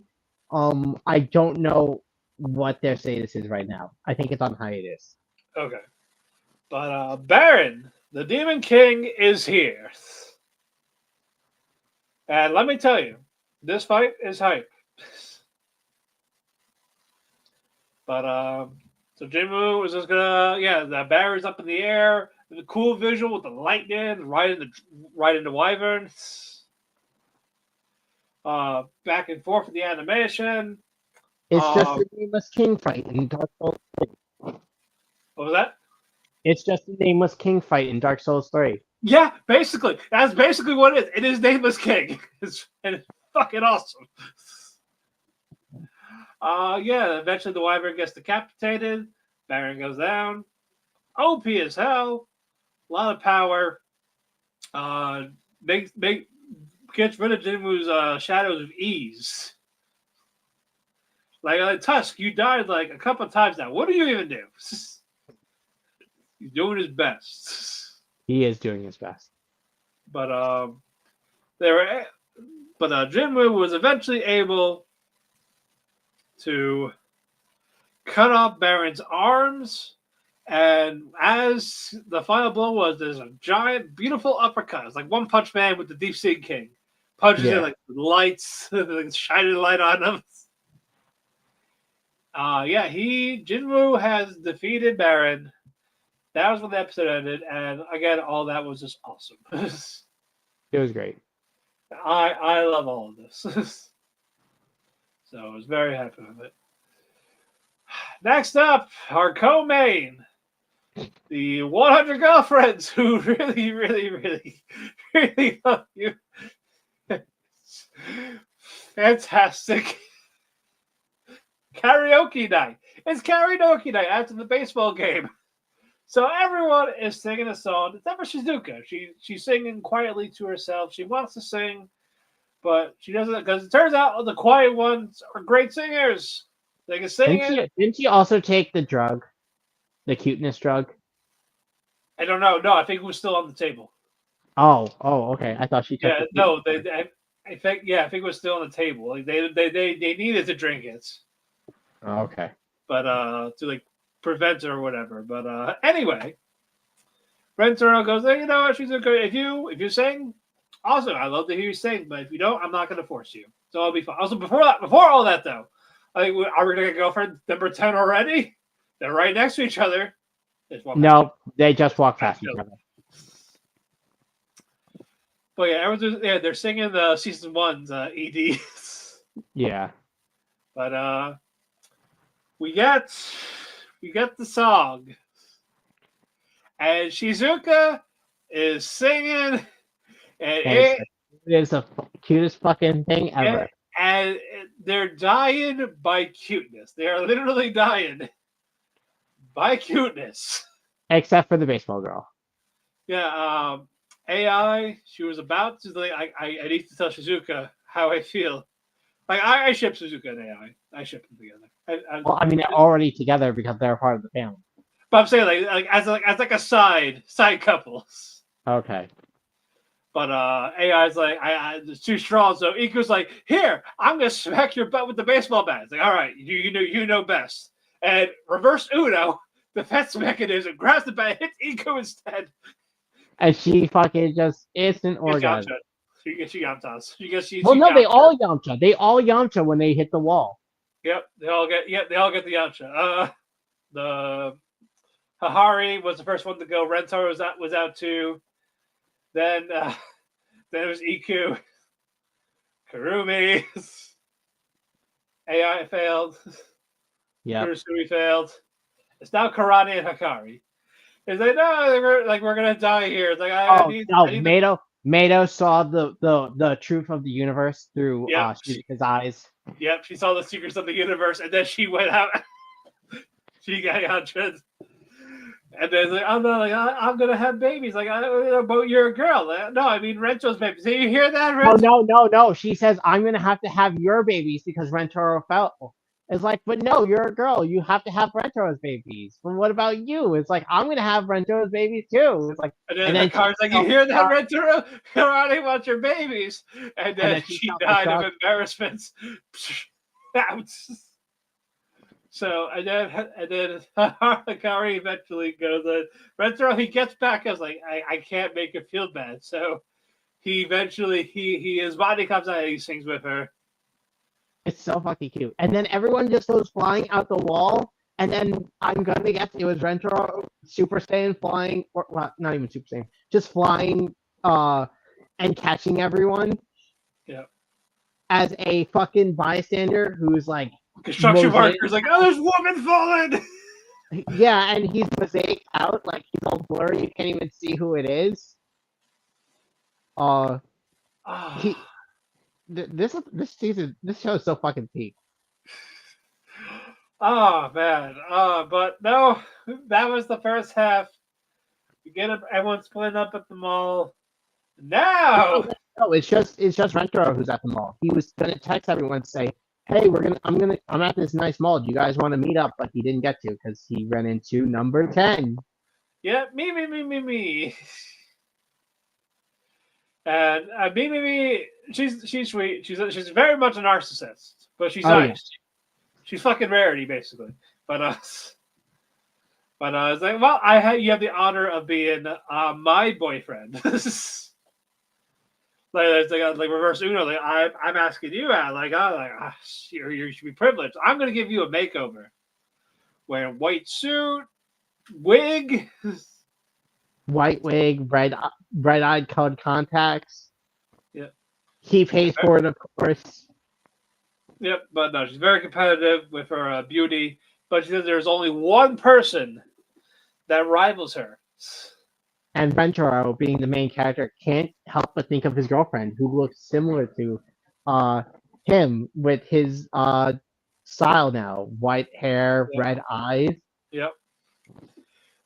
I don't know what their status is right now. I think it's on hiatus. Okay, but Baron, the Demon King, is here. And let me tell you, this fight is hype. But so Jinmu is just gonna, the barrier's up in the air, the cool visual with the lightning right into Wyvern. Back and forth with the animation. It's just the nameless king fight in Dark Souls 3. What was that? It's just the nameless king fight in Dark Souls 3. Yeah, basically. That's basically what it is. It is Nameless King. And it's fucking awesome. Eventually the Wyvern gets decapitated. Baron goes down. OP as hell. A lot of power. Gets rid of Jinwoo's shadows of ease. Like Tusk, you died like a couple of times now. What do you even do? He's doing his best. He is doing his best. But Jinwoo was eventually able to cut off Baron's arms, and as the final blow was, there's a giant, beautiful uppercut. It's like One Punch Man with the Deep Sea King. Punches in like lights, like shining light on him. Jinwoo has defeated Baron. That was when the episode ended, and again, all that was just awesome. It was great. I love all of this. So I was very happy with it. Next up, our co-main, the 100 girlfriends who really, really, really, really love you. Fantastic. Karaoke night. It's karaoke night after the baseball game. So everyone is singing a song. Except for Shizuka. She's singing quietly to herself. She wants to sing, but she doesn't, because it turns out the quiet ones are great singers. They can sing it. Didn't she also take the drug, the cuteness drug? I don't know. No, I think it was still on the table. Oh, okay. I thought she took. Yeah, no, I think it was still on the table. Like they needed to drink it, Oh, okay. but to like prevent her or whatever. But anyway, Rentaro goes, hey, you know what? She's okay. If you sing, awesome. I love to hear you sing. But if you don't, I'm not going to force you. So I'll be fine. Also, before all that though, are we going to get girlfriend number 10 already? They're right next to each other. No, they just walk past each other. But yeah, they're singing the season 1's ED. Yeah. But we get the song, and Shizuka is singing, and it is the cutest fucking thing ever. And they're dying by cuteness. They are literally dying by cuteness. Except for the baseball girl. Yeah, AI, she was about to, like, I need to tell Shizuka how I feel. Like, I ship Shizuka and AI. I ship them together. Well, I mean, they're already together because they're part of the family. But I'm saying, like as a side couples. Okay. But AI's like, it's too strong. So Iku's like, here, I'm gonna smack your butt with the baseball bat. It's like, all right, you know best. And reverse Uno, the defense mechanism, grabs the bat, hits Iku instead. And she fucking just instant orgasm. She Yamchas. Well, no, they all Yamcha. They all Yamcha when they hit the wall. Yep, they all get the Yamcha. The Hahari was the first one to go. Rentaro was out too. Then it was Iku. Kurumi. AI failed. Yeah. Kurosumi failed. It's now Karane and Hikari. It's like, no, we're gonna die here. It's like I need Mato saw the truth of the universe through his eyes. Yep, she saw the secrets of the universe, and then she went out. She got Yamcha. And then like, I'm gonna have babies. Like, I don't know about you're a girl. No, I mean Rento's babies. Do you hear that, Rento? Oh no. She says I'm gonna have to have your babies because Rentaro fell. It's like, but no, you're a girl. You have to have Rento's babies. But what about you? It's like I'm gonna have Rento's babies too. It's like, and then Car's like, you hear that, Rentaro? Karate wants your babies. And then she died of embarrassment. Out. So and then Hikari eventually goes. Rentaro, he gets back. I was like, I can't make her feel bad. So he eventually his body comes out and he sings with her. It's so fucking cute. And then everyone just goes flying out the wall. And then I'm gonna guess it was Rentaro Super Saiyan flying, or well, not even Super Saiyan, just flying and catching everyone. Yeah. As a fucking bystander who's like construction workers like, oh, there's a woman falling. Yeah, and he's mosaic out, like he's all blurry, you can't even see who it is. This show is so fucking peak. Oh man. But no, that was the first half. You get everyone splitting up at the mall. Now no, it's just Rentaro who's at the mall. He was gonna text everyone and say, hey, I'm at this nice mall. Do you guys want to meet up? But he didn't get to because he ran into number 10. Yeah, me. And me. She's sweet. She's very much a narcissist, but she's nice. Yeah. She's fucking Rarity, basically. But it's like, well, you have the honor of being my boyfriend. Like reverse Uno. Like I'm asking you out. You should be privileged. I'm gonna give you a makeover. Wearing white suit, wig, white wig, bright-eyed colored contacts. Yeah. He pays for it, of course. Yep, but no, she's very competitive with her beauty. But she says there's only one person that rivals her. And Rentaro, being the main character, can't help but think of his girlfriend, who looks similar to uh, him with his style now. White hair, Yep. red eyes. Yep.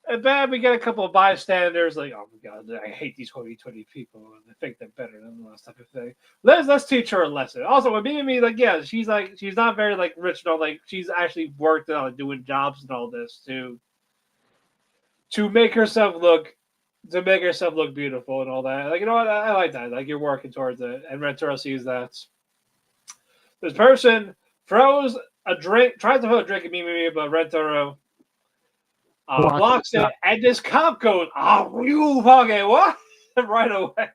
And then we get a couple of bystanders like, oh my god, I hate these hoity-toity people, and they think they're better than us type of thing. Let's teach her a lesson. Also, with me, like, yeah, she's not very like rich and all. Like, she's actually worked on like, doing jobs and all this to make herself look beautiful and all that. Like, you know what? I like that. Like, you're working towards it, and Rentaro sees that. This person throws a drink, tries to throw a drink at me, but Rentaro blocks it, and this cop goes, "Oh, you fucking what?" right away.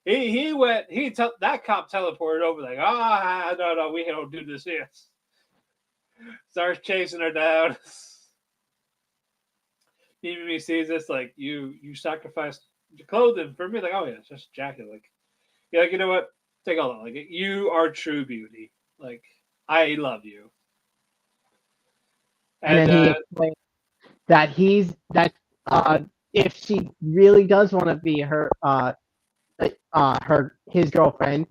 That cop teleported over like, no, we don't do this here. Starts chasing her down. Mimi sees this like, you sacrificed your clothing for me. Like, oh yeah, it's just a jacket. Like, yeah, like, you know what? Take all that. Like, you are true beauty. Like, I love you. And then he explains that if she really does want to be his girlfriend,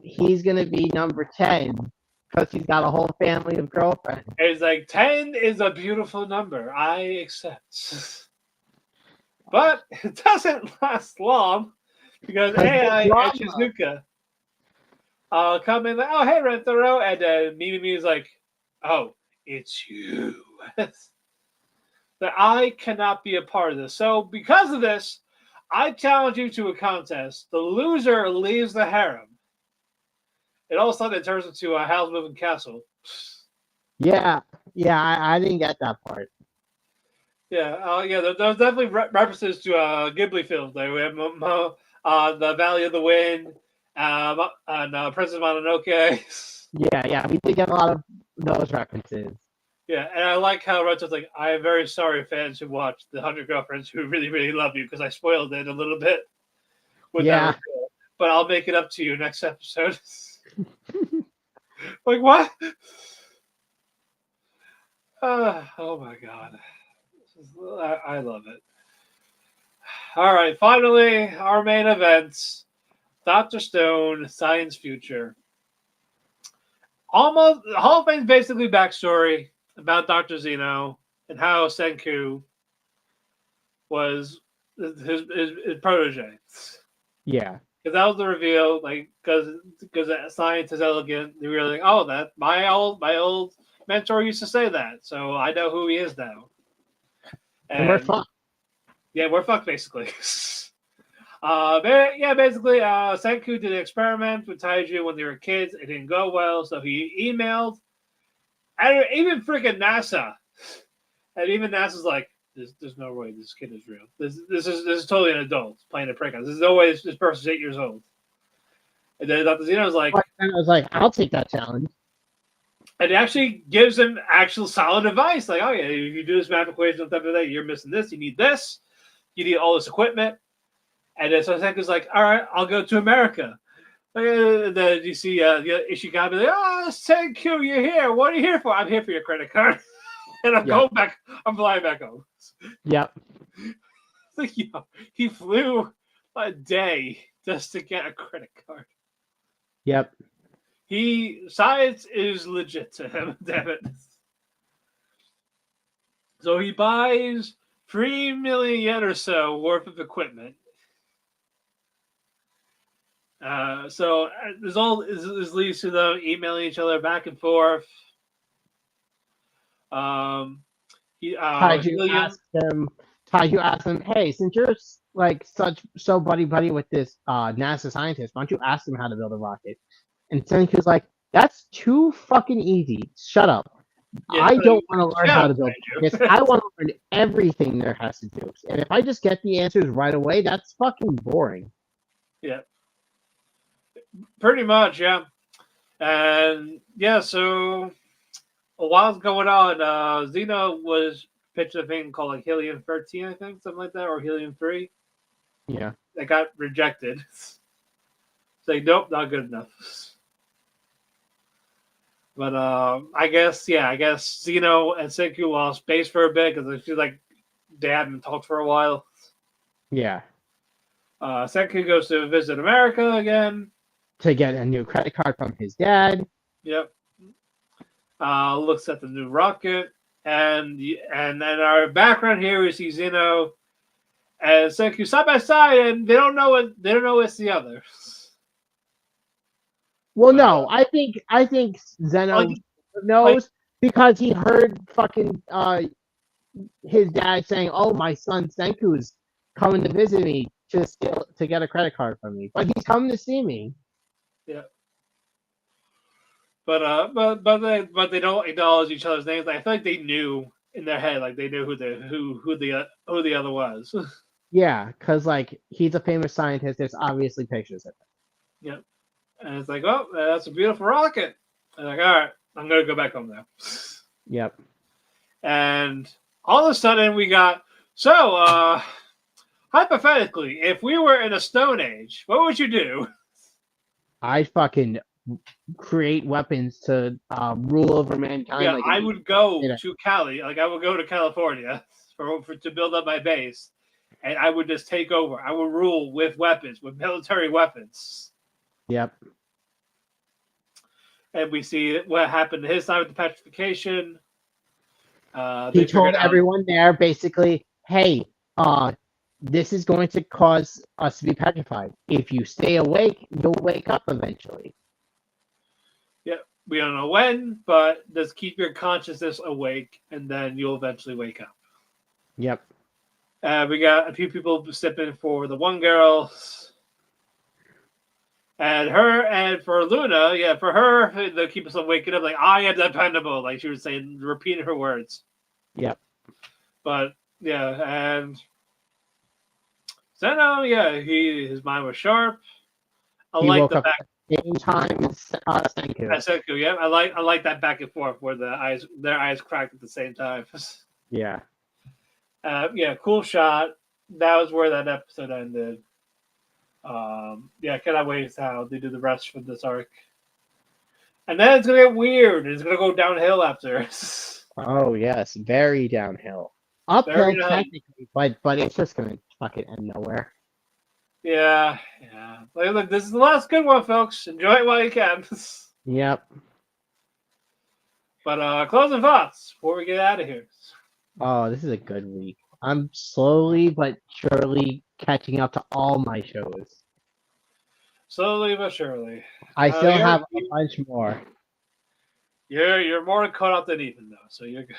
he's gonna be number 10 because he's got a whole family of girlfriends. It's like 10 is a beautiful number. I accept. But it doesn't last long because AI and Shizuka come in like, oh, hey, Rentaro. And then Mimi is like, oh, it's you. That I cannot be a part of this. So because of this, I challenge you to a contest. The loser leaves the harem. And all of a sudden it turns into a house moving castle. Yeah, I didn't get that part. Yeah, there's definitely references to Ghibli films. Like we have The Valley of the Wind, and Princess Mononoke. Yeah, we did get a lot of those references. Yeah, and I like how Rento's like, I am very sorry, fans who watched The 100 Girlfriends who really, really love you because I spoiled it a little bit. With that reveal. But I'll make it up to you next episode. Like, what? Oh my god. I love it. All right, finally, our main events. Dr. Stone, Science Future. Almost, the whole thing's basically backstory about Dr. Zeno and how Senku was his protege. Yeah. Because that was the reveal, like, because science is elegant. They were like, oh, that my old mentor used to say that, so I know who he is now. And we're fucked. Yeah, we're fucked basically. Basically, Senku did an experiment with Taiju when they were kids. It didn't go well, so he emailed, and even freaking NASA, and even NASA's like, there's no way this kid is real. This is totally an adult playing a prank on us. There's no way this person's 8 years old. And then Dr. Zeno was like, I'll take that challenge. And it actually gives him actual solid advice. Like, oh yeah, if you do this math equation on top of that, you're missing this, you need this, you need all this equipment. And then so Senku's like, all right, I'll go to America. And then you see Ishigami like, oh, Senku, you're here. What are you here for? I'm here for your credit card. And I'm going back. I'm flying back home. Yep. Like, he flew a day just to get a credit card. Yep. Science is legit to him, damn it. So he buys 3 million yen or so worth of equipment. So there's all this leads to them emailing each other back and forth. Taiju asked him, hey, since you're like so buddy with this NASA scientist, why don't you ask him how to build a rocket? And Senku's like, that's too fucking easy. Shut up. Yeah, I don't want to learn how to build rockets. I want to learn everything there has to do. And if I just get the answers right away, that's fucking boring. Yeah. Pretty much, yeah. And yeah, so a while's going on. Zeno was pitching a thing called like Helium 13, I think, something like that, or Helium 3. Yeah. That got rejected. It's like, nope, not good enough. But I guess Zeno and Senku lost space for a bit because I feel like they haven't talked for a while. Yeah. Senku goes to visit America again. To get a new credit card from his dad. Yep. Looks at the new rocket, and then our background here we see Zeno and Senku side by side, and they don't know it's the other. Well, no, I think Zeno knows because he heard fucking his dad saying, "Oh, my son Senku is coming to visit me to get a credit card from me, but he's coming to see me." Yeah. But they don't acknowledge each other's names. Like, I feel like they knew in their head, like they knew who the other was. Yeah, because like he's a famous scientist. There's obviously pictures of him. Yep. And it's like, oh, that's a beautiful rocket. And like, all right, I'm gonna go back home now. Yep. And all of a sudden we got hypothetically, if we were in a Stone Age, what would you do? I fucking create weapons to rule over mankind. Yeah, like I would go to Cali. Like I would go to California to build up my base, and I would just take over. I would rule with weapons, with military weapons. Yep. And we see what happened to his side with the petrification. He told everyone there basically, "Hey, this is going to cause us to be petrified. If you stay awake, you'll wake up eventually." Yeah, we don't know when, but just keep your consciousness awake, and then you'll eventually wake up. Yep. We got a few people stepping for the one girl. And for Luna, yeah, for her, to keep us waking up, like, I am dependable, like she was saying, repeating her words. Yep. But, yeah, and Zeno, yeah, his mind was sharp. He like woke the up back. At the same time as Senku. Senku, yeah, I like that back and forth where their eyes cracked at the same time. Yeah. Yeah, cool shot. That was where that episode ended. Yeah, cannot wait how they do the rest for this arc. And then it's gonna get weird. It's gonna go downhill after. Oh yes, very downhill. Uphill technically, but it's just gonna fucking end nowhere. Yeah. Like, look, this is the last good one, folks. Enjoy it while you can. Yep. But closing thoughts before we get out of here. Oh, this is a good week. I'm slowly but surely catching up to all my shows. Slowly but surely. I still have a bunch more. You're more caught up than Ethan, though, so you're good.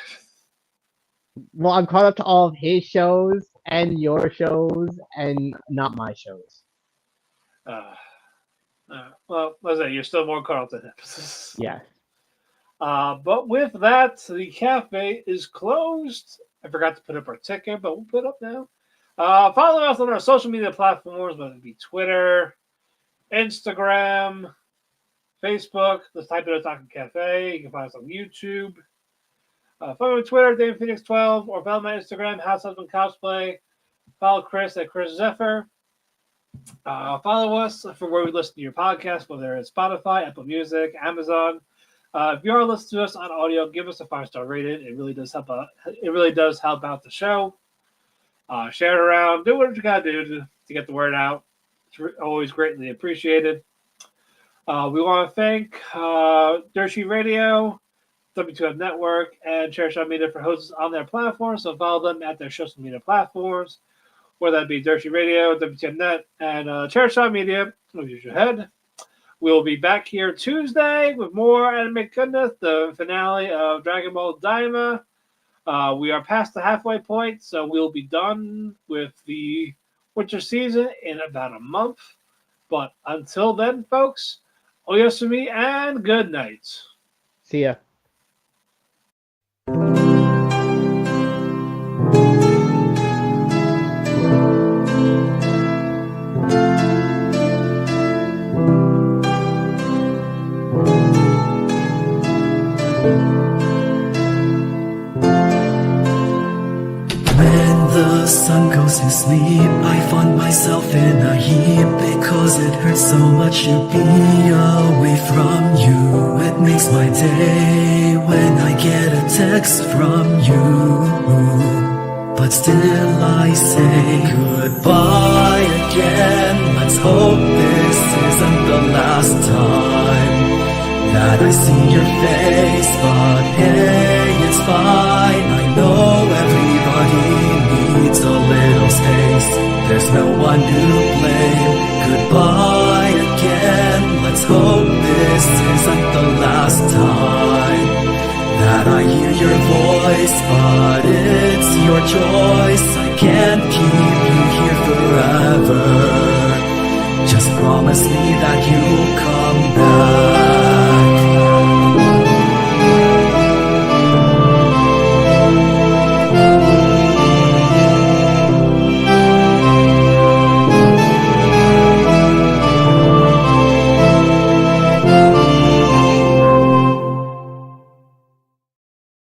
Well, I'm caught up to all of his shows and your shows and not my shows. Well, let's say you're still more caught up than him. Yeah. But with that, the cafe is closed. I forgot to put up our ticket, but we'll put it up now. Follow us on our social media platforms, whether it be Twitter, Instagram, Facebook. Just type in Otalku Cafe. You can find us on YouTube. Follow me on Twitter, DavePhoenix12, or follow my Instagram, House Husband Cosplay. Follow Chris at Chris Zephyr. Follow us for where we listen to your podcast, whether it's Spotify, Apple Music, Amazon. If you are listening to us on audio, give us a 5-star rating. It really does help out. It really does help out the show. Share it around. Do what you gotta do to get the word out. It's always greatly appreciated. We want to thank Dershi Radio, W2M Network, and Chairshot Media for hosts on their platforms. So follow them at their social media platforms, whether that be Dershi Radio, W2M Net, and Chairshot Media. Which you should head. We'll be back here Tuesday with more anime goodness, the finale of Dragon Ball Daima. We are past the halfway point, so we'll be done with the winter season in about a month. But until then, folks, oyasumi and good night. See ya. When the sun goes to sleep, I find myself in a heap because it hurts so much to be away from you. It makes my day when I get a text from you, but still I say goodbye again. Let's hope this isn't the last time that I see your face, but hey, it's fine. I know everybody needs a little space. There's no one to blame. Goodbye again. Let's hope this isn't the last time that I hear your voice, but it's your choice. I can't keep you here forever.